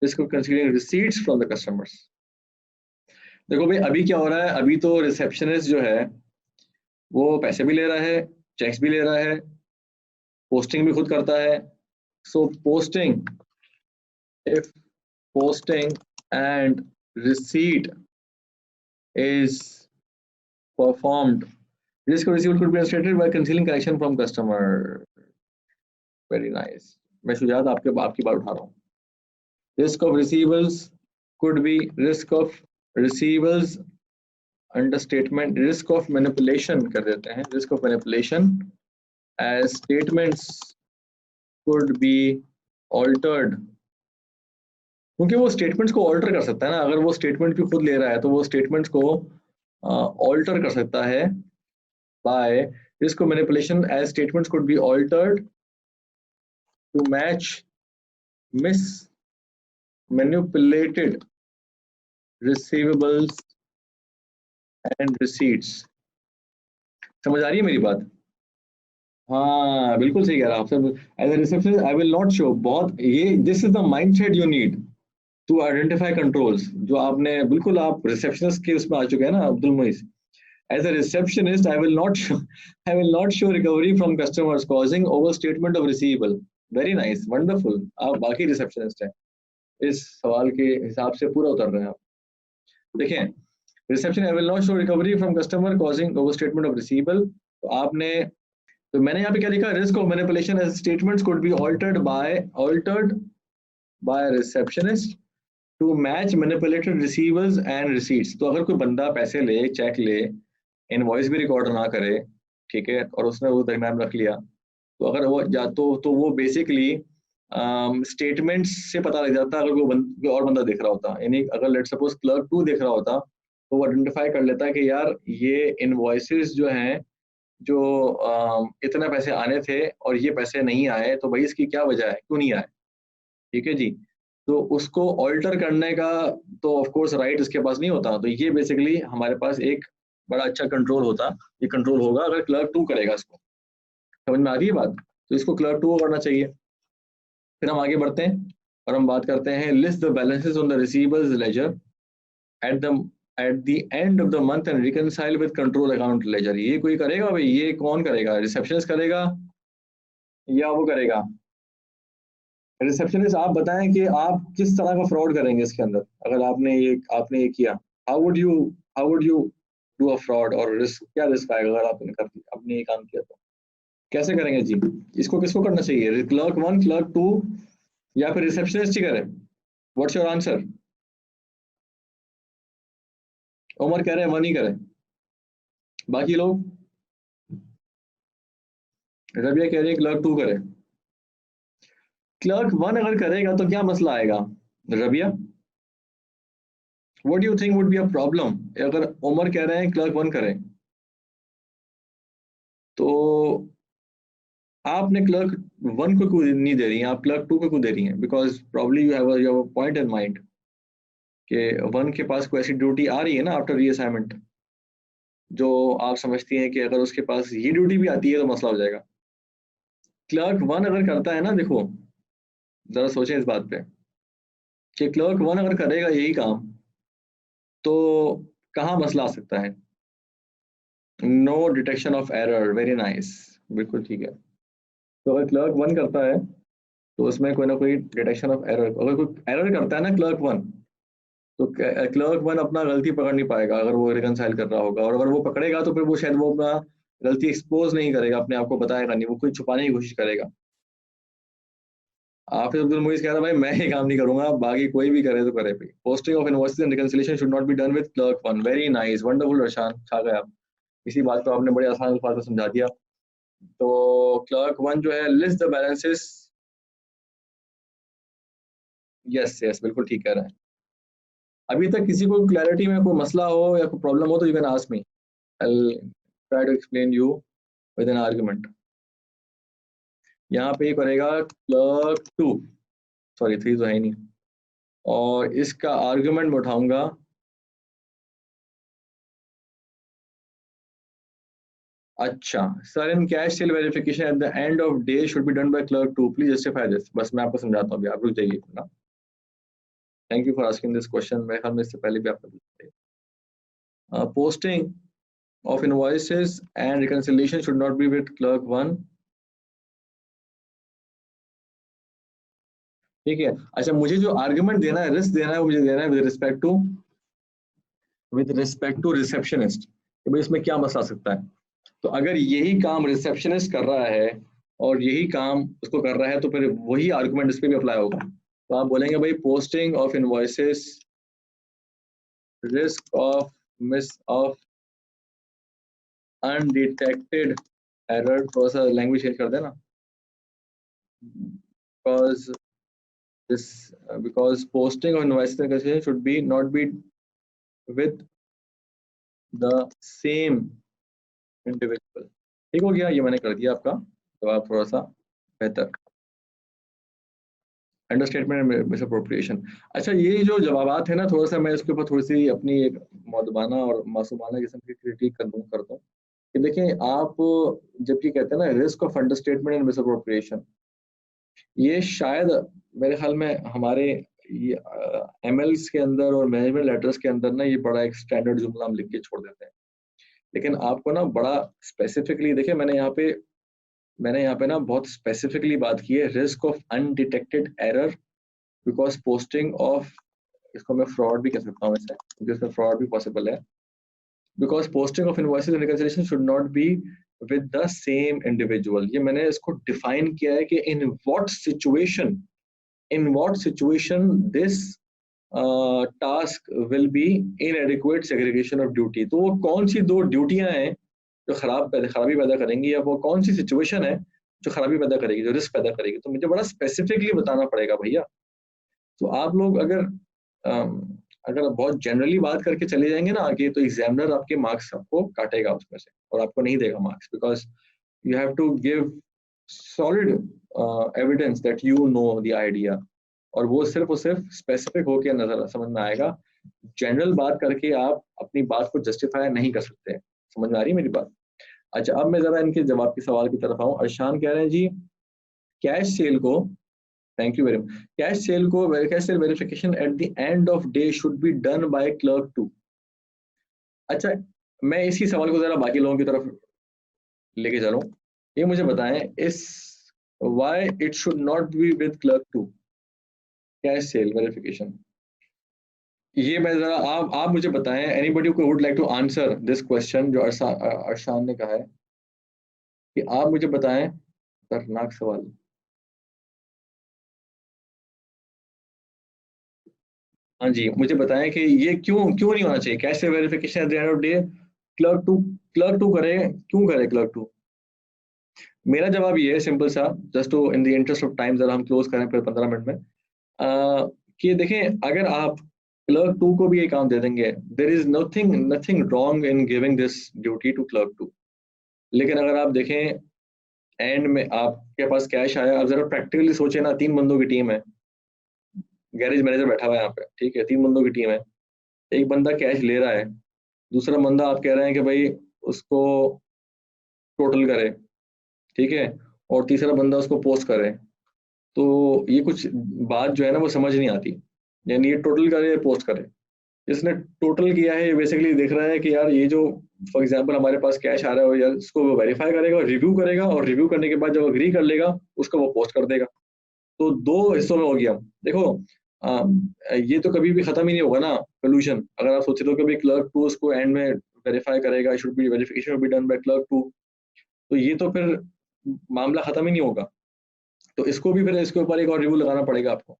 risk of concealing receipts from the customers. देखो भाई अभी क्या हो रहा है, अभी तो receptionist जो है वो पैसे भी ले रहा है, चेक्स भी ले रहा है, पोस्टिंग भी खुद करता है। सो posting, if posting and receipt is performed, risk of receivable could be illustrated by concealing collection from customer. Very nice. मैं शुजात आपकी बात उठा रहा हूँ। Risk of receivables could be risk of receivables understatement, risk of manipulation कर देते हैं, risk of manipulation as statements could be altered, क्योंकि वो स्टेटमेंट्स को ऑल्टर कर सकता है ना, अगर वो स्टेटमेंट भी खुद ले रहा है तो वो स्टेटमेंट्स को ऑल्टर कर सकता है by risk of manipulation as statements could be altered to match miss manipulated receivables and receipts. समझ आ रही है मेरी बात? हाँ बिल्कुल सही कह रहा आपसे। As a receptionist I will not show, बहुत ये this is the mindset you need to identify controls, जो आपने बिल्कुल, आप रिसेप्शनिस्ट के उसमें आ चुके हैं ना Abdul Muiz. As a receptionist, I will not show recovery from customers causing overstatement of receivable. Very nice, wonderful. आप बाकी रिसेप्शनिस्ट हैं, इस सवाल के हिसाब से पूरा उतर रहे हैं आप। देखें, reception, I will not show recovery from customer causing overstatement of receivable। तो आपने, तो मैंने यहाँ पे क्या लिखा, risk of manipulation as statements could be altered by receptionist to match manipulated receivables and receipts। तो अगर कोई बंदा पैसे ले, चेक ले, इनवॉइस भी रिकॉर्ड ना करे, ठीक है, और उसने वो दरम्यान रख लिया, तो अगर वो तो वो बेसिकली स्टेटमेंट्स से पता लग जाता अगर कोई और बंदा देख रहा होता, यानी अगर लेट सपोज क्लर्क 2 देख रहा होता तो वो आइडेंटिफाई कर लेता है कि यार ये इनवॉइसेस जो हैं, जो इतने पैसे आने थे और ये पैसे नहीं आए, तो भाई इसकी क्या वजह है, क्यों नहीं आए, ठीक है जी। तो उसको ऑल्टर करने का तो ऑफ कोर्स राइट इसके पास नहीं होता, तो ये बेसिकली हमारे पास एक बड़ा अच्छा कंट्रोल होता, ये कंट्रोल होगा अगर क्लर्क 2 करेगा इसको। समझ में आ रही है बात? तो इसको क्लर्क 2 करना चाहिए। फिर हम आगे बढ़ते हैं और हम बात करते हैं list the balances on the receivables ledger at the end of the month and reconcile with control account ledger. ये कोई करेगा भाई? ये कौन करेगा? रिसेप्शनिस्ट करेगा या वो करेगा? रिसेप्शनिस्ट आप बताएं कि आप किस तरह का फ्रॉड करेंगे इसके अंदर, अगर आपने ये किया। How would you do a fraud और रिस्क, क्या रिस्क आएगा अगर आपने ये काम किया तो? कैसे करेंगे जी? इसको किसको करना चाहिए, क्लर्क 1, क्लर्क 2 या फिर रिसेप्शनिस्ट ही करें? What's your answer? उमर कह रहे हैं 1 ही करें, बाकी लोग? रबिया कह रही है क्लर्क 2 करें। क्लर्क 1 अगर करेगा तो क्या मसला आएगा Rabia? What do you think would be a problem अगर उमर कह रहे हैं क्लर्क 1 करें? तो आपने क्लर्क 1 को क्यों नहीं दे रही हैं, आप क्लर्क 2 को क्यों दे रही हैं? Because probably you have a point in mind कि 1 के पास कोई ऐसी ड्यूटी आ रही है ना आफ्टर रीअसाइनमेंट, जो आप समझती हैं कि अगर उसके पास ये ड्यूटी भी आती है तो मसला हो जाएगा। क्लर्क 1 अगर करता है ना, देखो जरा सोचें इस बात पे कि क्लर्क 1 अगर करेगा यही काम तो कहाँ मसला आ सकता है? No detection of error, very nice, बिल्कुल ठीक है। तो अगर क्लर्क 1 करता है तो उसमें कोई ना कोई डिटेक्शन ऑफ एरर, अगर कोई एरर करता है ना क्लर्क 1, तो क्लर्क 1 अपना गलती पकड़ नहीं पाएगा अगर वो रिकनसाइल कर रहा होगा, और अगर वो पकड़ेगा तो फिर वो शायद वो अपना गलती एक्सपोज नहीं करेगा, अपने आप को बताएगा नहीं, वो कोई छुपाने की कोशिश करेगा। हाफिज अब्दुल मुईज कह रहा है भाई मैं ही काम नहीं करूंगा, बाकी कोई भी करे तो करे भाई। Posting of invoices and reconciliation should not be done with clerk 1, very nice, wonderful Rashan, छा गए आप। इसी बात को आपने बड़े आसान अल्फाज में समझा दिया। तो क्लर्क 1 जो है list the balances, yes yes बिल्कुल ठीक कह रहे हैं। अभी तक किसी को क्लैरिटी में कोई मसला हो या कोई प्रॉब्लम हो तो you can ask me, I will try to explain you with an argument. यहाँ पे ये करेगा क्लर्क 2, सॉरी 3 तो है ही नहीं, और इसका आर्गुमेंट मैं उठाऊंगा अच्छा sir, in cash sale verification at the end of day should be done by clerk 2, please justify this. बस मैं आपको समझाता हूँ अभी, आप रुक जाइए ना। Thank you for asking this question, मेरे ख्याल में इससे पहले भी आपने पूछा। Posting of invoices and reconciliation should not be with clerk 1, ठीक है। अच्छा मुझे जो आर्गुमेंट देना है, रिस्क देना है, वो मुझे देना है विद रिस्पेक्ट टू रिसेप्शनिस्ट, कि भाई इसमें क्या मसला आ सकता है। तो अगर यही काम रिसेप्शनिस्ट कर रहा है और यही काम उसको कर रहा है तो फिर वही आर्गुमेंट इस पे भी अप्लाई होगा। तो आप बोलेंगे भाई posting of invoices, risk of miss of undetected error, थोड़ा सा लैंग्वेज चेंज कर देना, because this because posting of invoices should be not be with the same individual. ठीक हो गया, ये मैंने कर दिया आपका जवाब थोड़ा सा बेहतर। Understatement and misappropriation. अच्छा ये जो जवाबात है ना, थोड़ा सा मैं इसके ऊपर थोड़ी सी अपनी एक मौदबाना और मासूमाना किस्म की क्रिटिक करता हूँ कि देखें आप, जब ये कहते हैं ना risk of understatement and misappropriation, ये शायद मेरे ख्याल में हमारे एमएल्स के अंदर और मैनेजमेंट लेटर्स के अंदर ना ये बड़ा एक स्टैंडर्ड जुमला हम लिख के छोड़ देते हैं, लेकिन आपको ना बड़ा स्पेसिफिकली देखिए, मैंने यहाँ पे ना बहुत स्पेसिफिकली बात की है, risk of undetected error because posting of, इसको मैं फ्रॉड भी कह सकता हूँ इसे, क्योंकि इसमें फ्रॉड भी पॉसिबल है, because posting of invoices and reconciliation should not be with the same individual. ये मैंने इसको डिफाइन किया है कि in what situation this task will be इनएडिक्वेट segregation of duty. तो वो कौन सी दो ड्यूटियां हैं जो खराबी पैदा करेंगी, या वो कौन सी सिचुएशन है जो खराबी पैदा करेगी, जो रिस्क पैदा करेगी, तो मुझे बड़ा स्पेसिफिकली बताना पड़ेगा भैया। तो आप लोग अगर बहुत जनरली बात करके चले जाएंगे ना आगे, तो एग्जामिनर आपके मार्क्स आपको काटेगा उसमें से और आपको नहीं देगा marks, because you have to give solid evidence that you know the idea, और वो सिर्फ स्पेसिफिक होकर नजर समझ में आएगा। जनरल बात करके आप अपनी बात को जस्टिफाई नहीं कर सकते। समझ में आ रही है मेरी बात? अच्छा अब मैं जरा इनके जवाब के सवाल की तरफ आऊँ। अर्शान कह रहे हैं जी कैश सेल को, thank you very much, cash sale verification at the end of day should be done by clerk 2। अच्छा मैं इसी सवाल को जरा बाकी लोगों की तरफ लेके चलूं, ये मुझे बताएं इस why it should not be with clerk 2 cash sale verification. ये मैं जरा आप मुझे बताएं, एनीबॉडी को would like to answer this question जो अरशान ने कहा है, कि आप मुझे बताएं, खतरनाक सवाल। हाँ जी, मुझे बताएं कि ये क्यों क्यों नहीं होना चाहिए कैश से verification at the end of day. Clerk two करे, क्यों करे क्लर्क टू? मेरा जवाब ये है सिंपल सा, just to in the interest of time जरा हम क्लोज करें फिर 15 मिनट में। कि देखें, अगर आप क्लर्क टू को भी ये काम दे देंगे, there is nothing nothing wrong in giving this duty to clerk two. लेकिन अगर आप देखें एंड में आपके पास कैश आया, अब जरा प्रैक्टिकली सोचे ना, 3 बंदों की टीम है, गैरेज मैनेजर बैठा हुआ है यहाँ पे, ठीक है, 3 बंदों की टीम है, एक बंदा कैश ले रहा है, दूसरा बंदा आप कह रहे हैं कि भाई उसको टोटल करे, ठीक है, और तीसरा बंदा उसको पोस्ट करे। तो ये कुछ बात जो है ना वो समझ नहीं आती, यानी ये टोटल करे या पोस्ट करे। इसने टोटल किया है, ये बेसिकली देख रहा है कि यार ये जो फॉर एग्जांपल हमारे पास कैश आ रहा है, यार इसको वो वेरीफाई करेगा, रिव्यू करेगा, और रिव्यू करने के बाद जब अग्री कर लेगा उसको वो पोस्ट कर देगा। तो 2 हिस्सों में हो गया। देखो, ये तो कभी भी खत्म ही नहीं होगा ना सोल्यूशन। अगर आप सोचे तो कभी क्लर्क टू उसको एंड में वेरीफाई करेगा, should be verification be done by clerk two, तो ये तो फिर मामला खत्म ही नहीं होगा। तो इसको भी फिर इसके ऊपर एक और रिव्यू लगाना पड़ेगा आपको।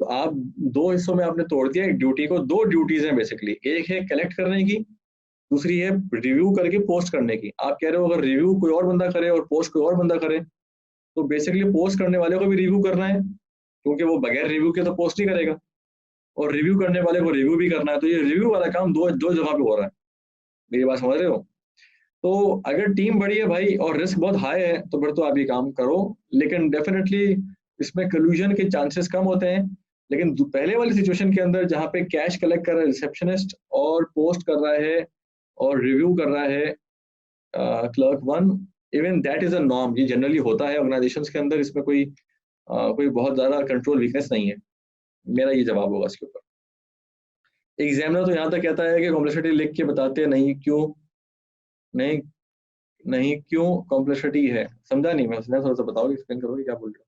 तो आप 2 हिस्सों में आपने तोड़ दिया एक ड्यूटी को। 2 ड्यूटीज हैं बेसिकली, एक है कलेक्ट करने की, दूसरी है रिव्यू करके पोस्ट करने की। आप कह रहे हो अगर रिव्यू कोई और बंदा करे और पोस्ट कोई और बंदा करे, तो बेसिकली पोस्ट करने वाले को भी रिव्यू करना है, क्योंकि वो बगैर रिव्यू के तो पोस्ट नहीं करेगा, और रिव्यू करने वाले को रिव्यू भी करना है। तो ये रिव्यू वाला काम दो दो जगह पे हो रहा है। मेरी बात समझ रहे हो? तो अगर टीम बड़ी है भाई और रिस्क बहुत हाई है, तो फिर तो आप ये काम करो, लेकिन डेफिनेटली इसमें कल्यूजन के चांसेस कम होते हैं। लेकिन पहले वाली सिचुएशन के अंदर जहाँ पे कैश कलेक्ट कर रहा है रिसेप्शनिस्ट और पोस्ट कर रहा है और रिव्यू कर रहा है clerk one, even that is a norm, ये जनरली होता है ऑर्गेनाइजेशंस के अंदर, इसमें कोई बहुत ज्यादा कंट्रोल वीकनेस नहीं है। मेरा ये जवाब होगा इसके ऊपर। एग्जामिनर तो यहाँ तक कहता है कि कॉम्प्लेक्सिटी लिख के बताते नहीं, क्यों नहीं? नहीं क्यों कॉम्प्लेक्सिटी है, समझा नहीं मैं, उसने थोड़ा सा बताओगे, एक्सप्लेन करोगे क्या बोल रहे हो?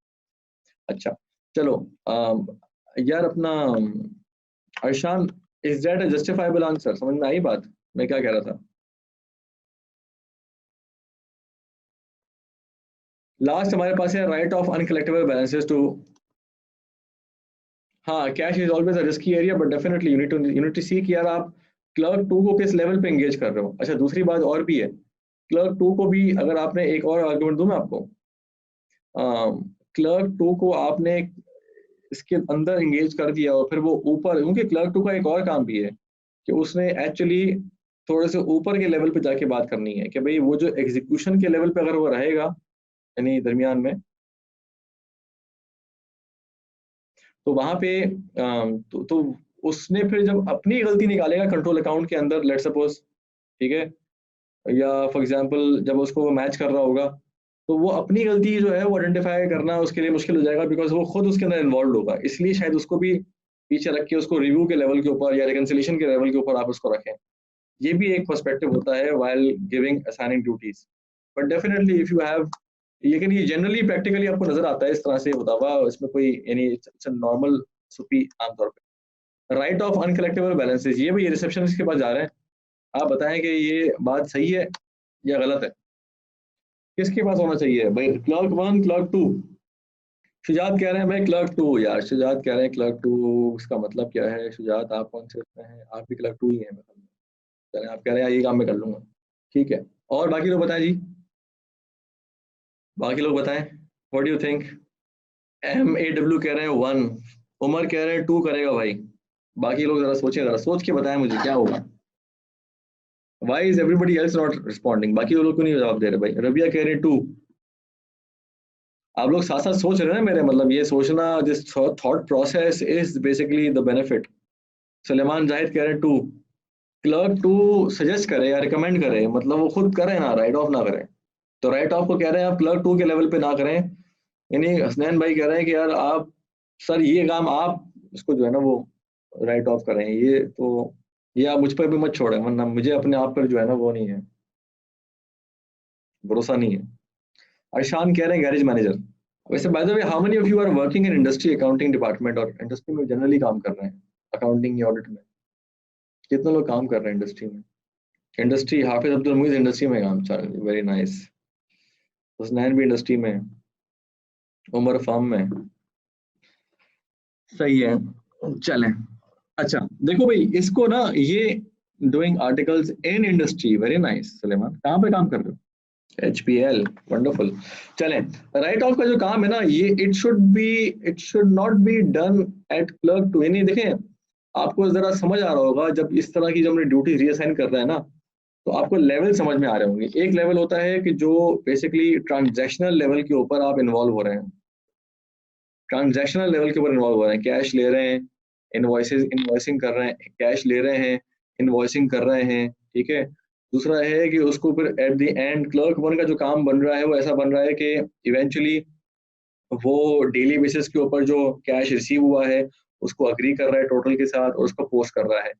अच्छा, चलो। यार अपना Arshan, is that a justifiable answer? समझ में आई बात मैं क्या कह रहा था? लास्ट हमारे पास है write off uncollectable balances too. हाँ, cash is always a risky area, but definitely unit to see कि यार आप क्लर्क टू को किस लेवल पे एंगेज कर रहे हो। अच्छा, दूसरी बात और भी है, क्लर्क टू को भी अगर आपने एक और आर्गुमेंट दूं मैं आपको, क्लर्क टू को आपने इसके अंदर एंगेज कर दिया और फिर वो ऊपर, क्योंकि क्लर्क टू का एक और काम भी है कि उसने एक्चुअली थोड़े से ऊपर के लेवल पे जाके बात करनी है, कि भाई वो जो एग्जीक्यूशन के लेवल पे अगर वो रहेगा, यानी दरमियान में, तो वहां पे तो उसने फिर जब अपनी गलती निकालेगा कंट्रोल अकाउंट के अंदर, लेट सपोज, ठीक है, या फॉर एग्जांपल जब उसको वो मैच कर रहा होगा, तो वो अपनी गलती जो है वो आइडेंटिफाई करना उसके लिए मुश्किल हो जाएगा, बिकॉज वो खुद उसके अंदर इन्वॉल्व होगा। इसलिए शायद उसको भी पीछे रख के उसको रिव्यू के लेवल के ऊपर या रिकंसिलिएशन के लेवल के ऊपर आप उसको रखें। ये भी एक पर्सपेक्टिव होता है while giving assigning duties. But definitely if you have, लेकिन ये जनरली प्रैक्टिकली आपको नजर आता है इस तरह से होता हुआ, इसमें कोई यानी नॉर्मल सुपी आमतौर पे। राइट ऑफ अनकलेक्टेबल बैलेंसेस, ये भी रिसेप्शनिस्ट के पास जा रहे हैं, आप बताएं कि ये बात सही है या गलत है? किसके पास होना चाहिए भाई, clerk one clerk two? Shujaat कह रहे हैं भाई क्लर्क टू। यार शुजात कह रहे हैं क्लर्क टू, इसका मतलब क्या है? शुजात आप कौन से उसमें हैं? आप भी क्लर्क टू ही हैं? चलें, आप कह रहे हैं ये काम मैं कर लूंगा, ठीक है। और बाकी लोग बताएं जी, बाकी लोग बताएं, what do you think? MAW कह रहे हैं 1, उमर कह रहे हैं 2 करेगा भाई। बाकी लोग जरा सोचें, जरा सोच के बताएं मुझे क्या होगा। Why is everybody else not responding? बाकी लोग क्यों नहीं जवाब दे रहे भाई? रबिया कह रहे हैं 2। आप लोग साथ साथ सोच रहे हैं ना, मेरे मतलब ये सोचना, this thought process is basically the benefit. Suleman Zahid कह रहे हैं 2। क्लर्क टू सजेस्ट करे या रिकमेंड करे, मतलब वो खुद करे ना, राइट ऑफ ना करें। तो राइट ऑफ को कह रहे हैं आप क्लर्क टू के लेवल पे ना करें, यानी हसनैन भाई कह रहे हैं कि यार आप, सर ये काम आप इसको जो है ना वो राइट ऑफ करें, ये तो ये आप मुझ पर भी मत छोड़ें, वरना मुझे अपने आप पर जो है ना वो नहीं है, भरोसा नहीं है। अर्शान कह रहे हैं गैरेज मैनेजर। वैसे by the way, how many of you are working in industry accounting department, और इंडस्ट्री में जनरली काम कर रहे हैं अकाउंटिंग या ऑडिट में? कितने लोग काम कर रहे हैं इंडस्ट्री में? इंडस्ट्री, हाफिज अब्दुल मुईज इंडस्ट्री में काम चल, वेरी नाइस। हुसनैन भी इंडस्ट्री में, उमर फार्म में, सही है। चलें, अच्छा देखो भाई इसको ना, ये doing articles in industry, very nice Suleman, कहाँ पे काम कर रहे हो? HPL, wonderful. चलें, राइट ऑफ का जो काम है ना, ये it should not be done at clerk two, यानी देखें आपको जरा समझ आ रहा होगा जब इस तरह की, जब हमने ड्यूटी रीअसाइन कर रहे हैं ना, तो आपको लेवल समझ में आ रहे होंगे। एक लेवल होता है कि जो बेसिकली ट्रांजैक्शनल लेवल के ऊपर आप इन्वॉल्व हो रहे हैं, ट्रांजैक्शनल लेवल के ऊपर इन्वॉल्व हो रहे हैं, कैश ले रहे हैं, इन्वॉइसिंग कर रहे हैं, कैश ले रहे हैं, इन्वॉइसिंग कर रहे हैं, ठीक है। दूसरा है कि उसको फिर eight the and clerk one का जो काम बन रहा है वो ऐसा बन रहा है कि इवेंचुअली वो डेली बेसिस के ऊपर जो कैश रिसीव हुआ है उसको अग्री कर रहा है टोटल के साथ और उसको पोस्ट कर रहा है।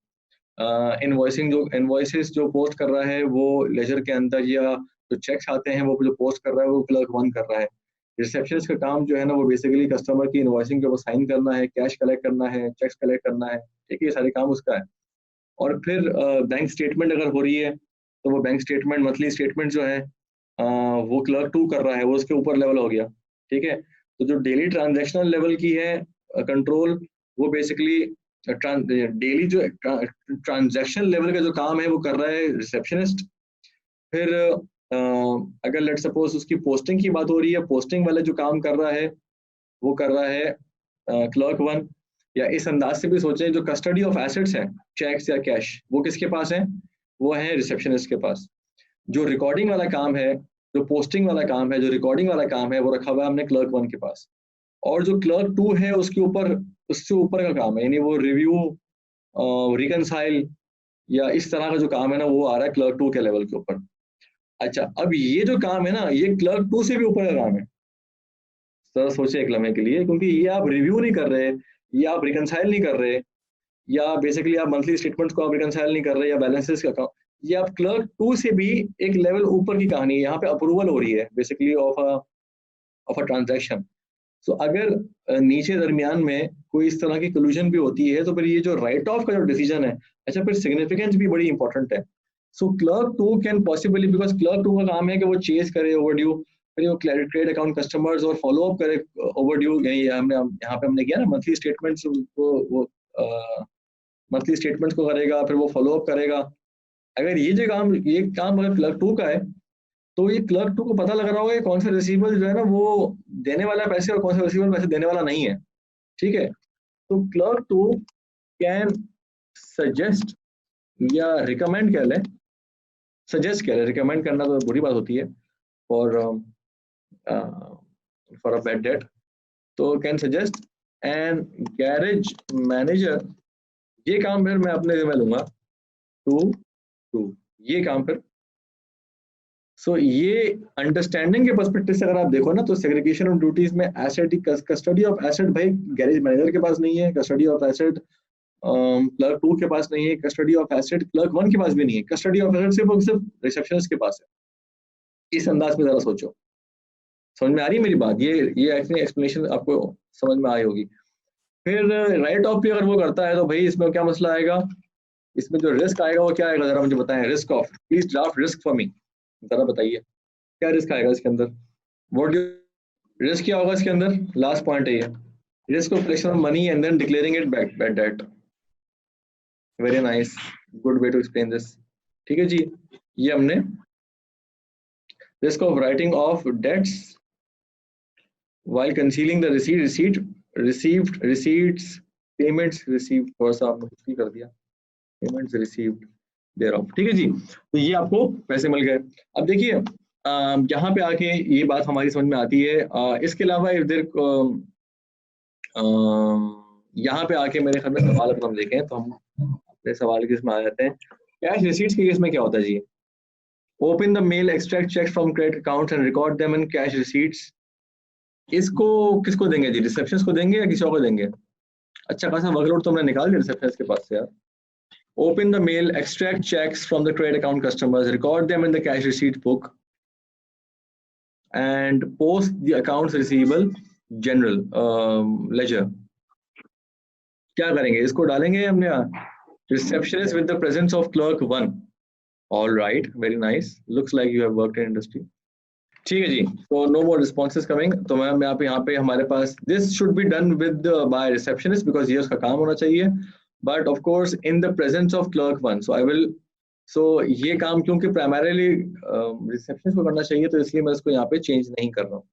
इनवॉइसेस जो पोस्ट कर रहा है वो लेजर के अंदर, या जो चेक्स आते हैं वो जो पोस्ट कर रहा है वो क्लर्क वन कर रहा है। रिसेप्शनिस्ट का काम जो है ना वो बेसिकली कस्टमर की इनवॉइसिंग के ऊपर साइन करना है, कैश कलेक्ट करना है, चेक्स कलेक्ट करना है, ठीक है, ये सारे काम उसका है। और फिर बैंक स्टेटमेंट अगर हो रही है तो वो बैंक स्टेटमेंट, मंथली स्टेटमेंट जो है वो क्लर्क टू कर रहा है, वो उसके ऊपर लेवल हो गया, ठीक है। तो जो डेली ट्रांजेक्शनल लेवल की है कंट्रोल, वो बेसिकली डेली जो ट्रांजेक्शन लेवल का जो काम है वो कर रहा है रिसेप्शनिस्ट। फिर अगर लेट सपोज उसकी पोस्टिंग की बात हो रही है, पोस्टिंग वाला जो काम कर रहा है वो कर रहा है क्लर्क वन। या इस अंदाज से भी सोचें, जो कस्टडी ऑफ एसेट्स है, चेक्स या कैश, वो किसके पास है? वो है रिसेप्शनिस्ट के पास। जो रिकॉर्डिंग वाला काम है, जो पोस्टिंग वाला काम है, जो रिकॉर्डिंग वाला काम है, वो रखा हुआ है हमने क्लर्क वन के पास। और जो क्लर्क टू है उसके ऊपर, उससे ऊपर का काम है, यानी वो रिव्यू, रिकनसाइल या इस तरह का जो काम है ना, वो आ रहा है क्लर्क टू के लेवल के ऊपर। अच्छा, अब ये जो काम है ना, ये क्लर्क टू से भी ऊपर का काम है। सर सोचे एक लम्हे के लिए, क्योंकि ये आप रिव्यू नहीं कर रहे, ये आप रिकनसाइल नहीं कर रहे, या बेसिकली आप मंथली स्टेटमेंट्स को आप रिकनसाइल नहीं कर रहे, या बैलेंसेस का काम, ये आप क्लर्क टू से भी एक लेवल ऊपर की कहानी है। यहाँ पे अप्रूवल हो रही है बेसिकली ऑफ अ ट्रांजैक्शन। सो अगर नीचे दरमियान में कोई इस तरह की कोल्यूजन भी होती है तो फिर ये जो राइट ऑफ का जो डिसीजन है, अच्छा फिर सिग्निफिकेंस भी बड़ी इंपॉर्टेंट है। So clerk two can possibly, because clerk two का काम है कि वो चेज करे ओवरड्यू, फिर वो क्रेडिट अकाउंट कस्टमर्स और फॉलो अप करे ओवरड्यू। हमने यहाँ पे हमने किया ना, मंथली स्टेटमेंट्स को वो मंथली स्टेटमेंट्स को करेगा, फिर वो फॉलो अप करेगा। अगर ये काम अगर क्लर्क टू का है, तो ये क्लर्क टू को पता लग रहा होगा कि कौन सा रिसीवेबल जो है ना वो देने वाला पैसे और कौन सा रिसीवेबल पैसे देने वाला नहीं है, ठीक है। तो क्लर्क टू कैन सजेस्ट या रिकमेंड कह लें, सजेस्ट कह लें, रिकमेंड करना तो बुरी बात होती है for for a bad debt, तो can suggest and garage manager, ये काम फिर मैं अपने जिम्मे लूंगा टू टू, ये काम फिर। सो ये अंडरस्टैंडिंग के पर्सपेक्टिव से अगर आप देखो ना, तो सेग्रीगेशन ऑफ ड्यूटीज में एसेट, कस्टडी ऑफ एसेट भाई गैरेज मैनेजर के पास नहीं है, custody of asset clerk two के पास नहीं है, custody of asset clerk one के पास भी नहीं है, कस्टडी ऑफ एसेट सिर्फ रिसेप्शनिस्ट के पास है। इस अंदाज में जरा सोचो, समझ में आ रही है मेरी बात? ये एक्चुअली एक्सप्लेनेशन आपको समझ में आई होगी। फिर राइट ऑफ भी अगर वो करता है तो भाई इसमें क्या मसला आएगा, इसमें जो रिस्क आएगा वो क्या आएगा, जरा मुझे बताएं। Risk of, please draft risk for me, जरा बताइए क्या रिस्क आएगा इसके अंदर। व्हाट रिस्क क्या होगा इसके अंदर? लास्ट पॉइंट है ये, risk of collection of money and then declaring it back bad debt. Very nice, good way to explain this, ठीक है जी। ये हमने risk of writing off debts while concealing the receipts, payments received, थोड़ा सा आपने कुछ भी कर दिया, payments received thereof, ठीक है जी। तो ये आपको पैसे मिल गए। अब देखिए यहाँ पे आके ये बात हमारी समझ में आती है। इसके अलावा इधर यहाँ पे आके मेरे ख्याल में सवाल अगर हम देखें तो हम अपने सवाल के इसमें आ जाते हैं। कैश रिसीट्स के केस में क्या होता है जी? Open the mail, extract check from credit accounts and record them in cash receipts. इसको किसको देंगे जी? रिसेप्शनिस्ट को देंगे या किसी और को देंगे? अच्छा खासा वर्कलोड तो हमने निकाल दिया रिसेप्शनिस्ट के पास से यार। Open the mail, extract cheques from the credit account customers, record them in the cash receipt book and post the accounts receivable general ledger. क्या करेंगे, इसको डालेंगे हमने Receptionist with the presence of clerk 1. All right, very nice. Looks like you have worked in industry. ठीक है जी. So no more responses coming. तो ma'am यहाँ पे हमारे पास this should be done with by receptionist because ये उसका काम होना चाहिए. But of course in the presence of clerk 1. So I will. So ये काम क्योंकि primarily receptionist को करना चाहिए तो इसलिए मैं इसको यहाँ पे change नहीं कर रहा हूँ.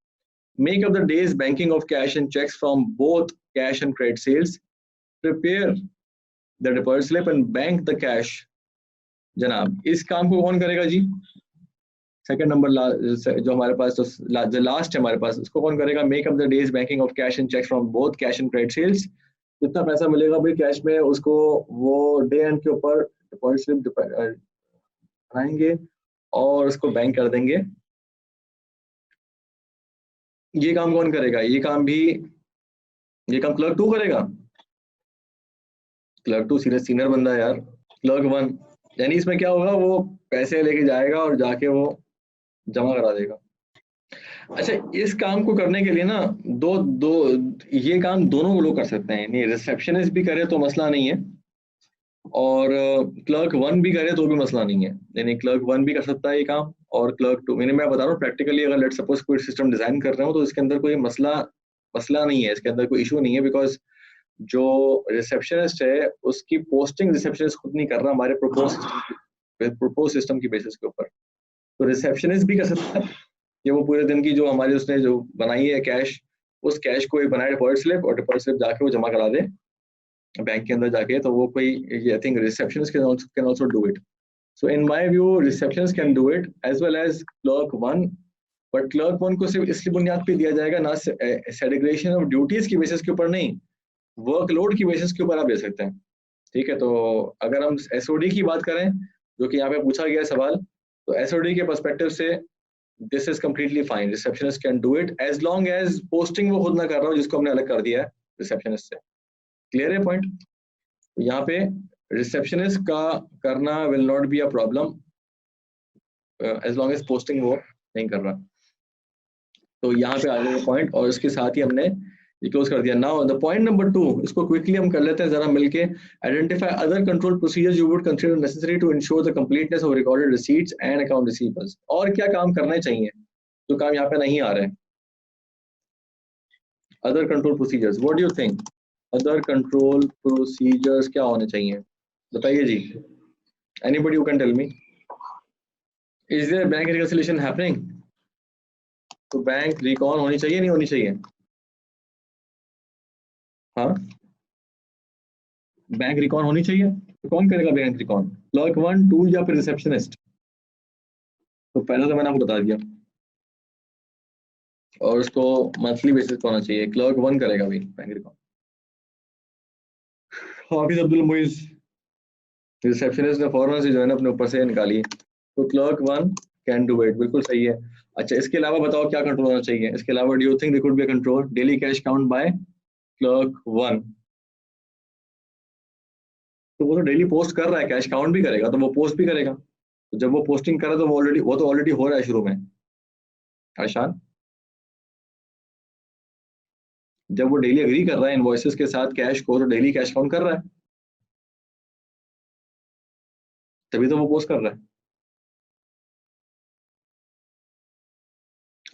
Make up the day's banking of cash and checks from both cash and credit sales. Prepare the deposit slip and bank the cash. जनाब इस काम को कौन करेगा जी? सेकंड नंबर जो हमारे पास तो जो लास्ट है हमारे पास उसको कौन करेगा? Make up the day's banking of cash and cheques from both cash and credit sales. जितना पैसा मिलेगा भाई कैश में उसको वो डे एंड के ऊपर डिपॉजिट स्लिप बनाएंगे और उसको बैंक कर देंगे. ये काम कौन करेगा? ये काम क्लर्क 2 करेगा. क्लर्क 2 सीनियर बंदा है यार. क्लर्क 1 यानी इसमें क्या होगा, वो पैसे लेके जाएगा और जाके वो जमा करा देगा. अच्छा इस काम को करने के लिए ना दो ये काम दोनों लोग कर सकते हैं. नहीं रिसेप्शनिस्ट भी करे तो मसला नहीं है और क्लर्क 1 भी करे तो भी मसला नहीं है. यानी क्लर्क 1 भी कर सकता है ये काम और क्लर्क 2. मैं बता रहा हूँ प्रैक्टिकली अगर लेट सपोज कोई सिस्टम डिजाइन कर रहे हो तो इसके अंदर कोई मसला नहीं है, इसके अंदर कोई इशू नहीं है. बिकॉज जो रिसेप्शनिस्ट है उसकी पोस्टिंग रिसेप्शनिस्ट खुद नहीं कर रहा, हमारे प्रपोज सिस्टम की बेसिस के ऊपर. तो रिसेप्शनिस्ट भी कर सकता है कि वो पूरे दिन की जो हमारी उसने जो बनाई है कैश, उस कैश को बनाए डिपॉजिट स्लिप और डिपॉजिट स्लिप जाके वो जमा करा दे बैंक के अंदर जाके. तो वो कोई I think receptionist can also do it. So in my view receptionist can do it as well as clerk 1. But clerk 1 को सिर्फ इसलिए बुनियाद पे दिया जाएगा ना सेग्रीगेशन ऑफ ड्यूटीज की बेसिस के ऊपर नहीं, वर्कलोड की बेसिस के ऊपर आप दे सकते हैं. ठीक है. तो अगर हम एसओडी की बात करें जो कि यहाँ पे पूछा गया सवाल, तो एसओडी के पर्सपेक्टिव से this is completely fine. Receptionist can do it as long as posting वो खुद ना कर रहा हो जिसको हमने अलग कर दिया है रिसेप्शनिस्ट से. क्लियर है पॉइंट? तो यहाँ पे रिसेप्शनिस्ट का करना will not be a problem as long as posting वो नहीं कर रहा. तो यहाँ पे आ गया पॉइंट और इसके साथ ही हमने क्लोज कर दिया. नाउ द पॉइंट नंबर 2 इसको क्विकली हम कर लेते हैं जरा मिलके. Identify other control procedures you would consider necessary to ensure the completeness of recorded receipts and account receivables. और क्या काम करने चाहिए जो काम यहाँ पे नहीं आ रहे हैं? Other control procedures, what do you think? Other control procedures क्या होने चाहिए बताइए जी. Anybody you can tell me. Is there bank reconciliation happening? तो बैंक रिकॉन होनी चाहिए नहीं होनी चाहिए? हाँ बैंक रिकॉन होनी चाहिए. तो कौन करेगा बैंक रिकॉन? क्लर्क 1, 2 या फिर रिसेप्शनिस्ट? तो पहले तो मैंने आपको बता दिया. और उसको मंथली बेसिस पे होना चाहिए. क्लर्क 1 करेगा भाई बैंक रिकॉन. हाफिज अब्दुल मुइज रिसेप्शनिस्ट ने फौरन से जो है ना अपने ऊपर से निकाली. तो क्लर्क 1 कैन डू इट. बिल्कुल सही है. अच्छा इसके अलावा बताओ क्या कंट्रोल होना चाहिए? इसके अलावा do you think there could be a control? Daily cash count by clerk 1. तो वो तो डेली पोस्ट कर रहा है, कैश काउंट भी करेगा तो वो पोस्ट भी करेगा. तो जब वो पोस्टिंग कर रहा है तो वो तो ऑलरेडी हो रहा है शुरू में. आशान जब वो डेली एग्री कर रहा है इनवॉइसेस के साथ कैश को तो डेली कैश काउंट कर रहा है, तभी तो वो पोस्ट कर रहा है.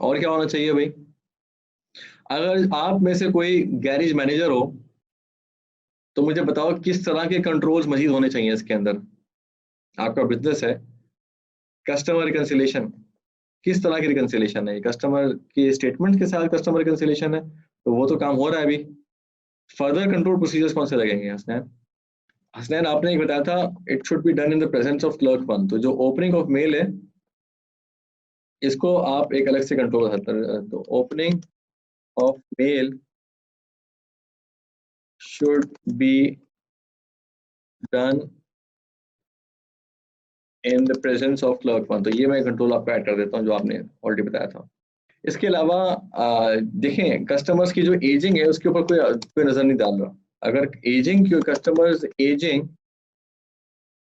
और क्या होना चाहिए भाई? अगर आप में से कोई गैरेज मैनेजर हो तो मुझे बताओ किस तरह के कंट्रोल्स मजीद होने चाहिए इसके अंदर. आपका बिजनेस है, कस्टमर रिकंसिलेशन, किस तरह की रिकंसिलेशन है? कस्टमर के स्टेटमेंट के साथ कस्टमर रिकंसिलेशन है तो वो तो काम हो रहा है अभी. फर्दर कंट्रोल प्रोसीजर्स कौन से लगेंगे? हसनैन आपने एक बताया था it should be done in the presence of clerk 1. तो जो ओपनिंग ऑफ मेल है इसको आप एक अलग से कंट्रोल कर सकते हैं. तो opening of male should be done in the presence of clerk 1. तो ये मैं कंट्रोल आपको ऐड कर देता हूँ जो आपने ऑलरेडी बताया था. इसके अलावा देखें कस्टमर्स की जो एजिंग है उसके ऊपर कोई नजर नहीं डाल रहा. अगर ageing customers ageing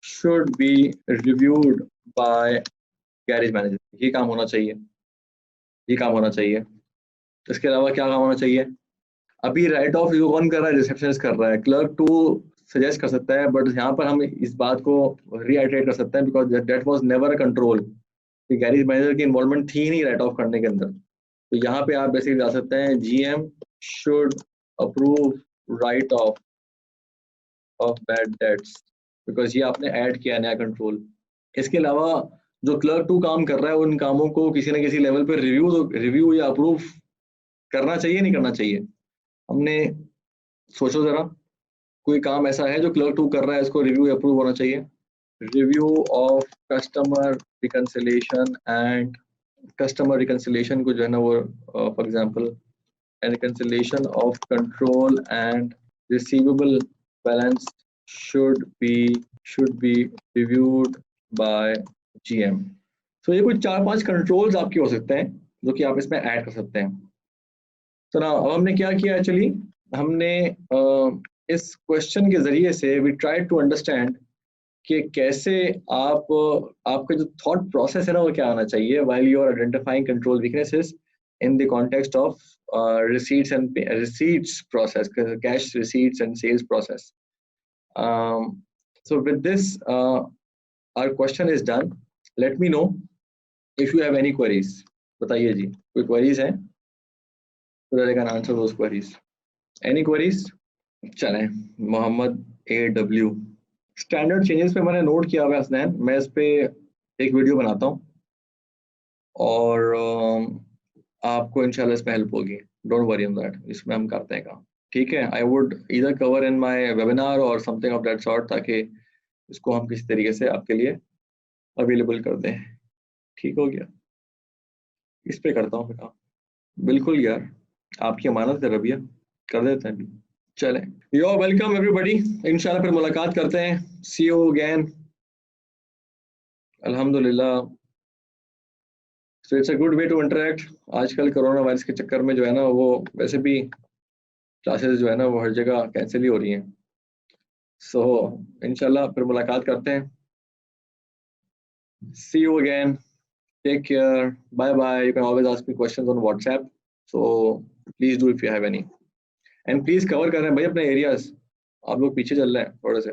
should be reviewed by garage manager. ये काम होना चाहिए, ये काम होना चाहिए. इसके अलावा क्या काम होना चाहिए? अभी राइट ऑफ जो कौन कर रहा है? रिसेप्शनिस्ट कर रहा है. क्लर्क 2 सजेस्ट कर सकता है, बट यहाँ पर हम इस बात को रीआइटरेट कर सकते हैं because that was never a control, garage manager की इन्वॉल्वमेंट थी नहीं राइट ऑफ करने के अंदर। तो यहाँ पे आप बेसिकली जा सकते हैं GM should approve right of bad debts, because ये आपने ऐड किया नया कंट्रोल। इसके अलावा जो क्लर्क 2 काम कर रहा है उन कामों को किसी न किसी लेवल पे रिव्यू या अप्रूव करना चाहिए, नहीं करना चाहिए। हमने सोचो जरा, कोई काम ऐसा है जो क्लर्क 2 कर रहा है, इसको रिव्यू या अप्रूव होना चाहिए। Review of customer reconciliation and customer reconciliation को जो है ना वो for example reconciliation of control and receivable balance should be reviewed by GM। तो ये कुछ 4-5 कंट्रोल्स आपके हो सकते हैं जो कि आप इसमें ऐड कर सकते हैं। तो ना अब हमने क्या किया, एक्चुअली हमने इस क्वेश्चन के जरिए से वी ट्राई टू अंडरस्टैंड कि कैसे आपका जो थॉट प्रोसेस है ना वो क्या आना चाहिए while you are identifying control weaknesses in the context of receipts process, cash receipts and sales process. So with this our question is done. Let me know if you have any queries. बताइए जी, कोई queries है so that I can answer those queries. Any queries? चलें, Mohammad AW standard changes पे मैंने note किया हुआ है हसनैन, मैं इस पे एक वीडियो बनाता हूँ और आपको इंशाल्लाह इसमें हेल्प होगी। डोंट वरी ऑन दैट, इसमें हम करते हैं काम, ठीक है। I would either cover in my webinar और समथिंग ऑफ दैट सॉर्ट, ताकि इसको हम किसी तरीके से आपके लिए अवेलेबल कर दें। ठीक हो गया, इस पे करता हूँ काम। बिल्कुल यार, आपकी अमानत है रबिया, कर देते हैं। चलें, यू आर वेलकम एवरीबॉडी, इंशाल्लाह फिर मुलाकात करते हैं। See you again. अल्हम्दुलिल्लाह, so it's a good way to interact. आजकल कोरोना वायरस के चक्कर में जो है ना वो वैसे भी क्लासेस जो है ना वो हर जगह कैंसिल ही हो रही हैं। सो इंशाल्लाह फिर मुलाकात करते हैं। See you again, take care, bye bye. You can always ask me questions on WhatsApp, so please do if you have any, and please cover कर रहे हैं भाई अपने एरियाज। आप लोग पीछे चल रहे हैं थोड़े से।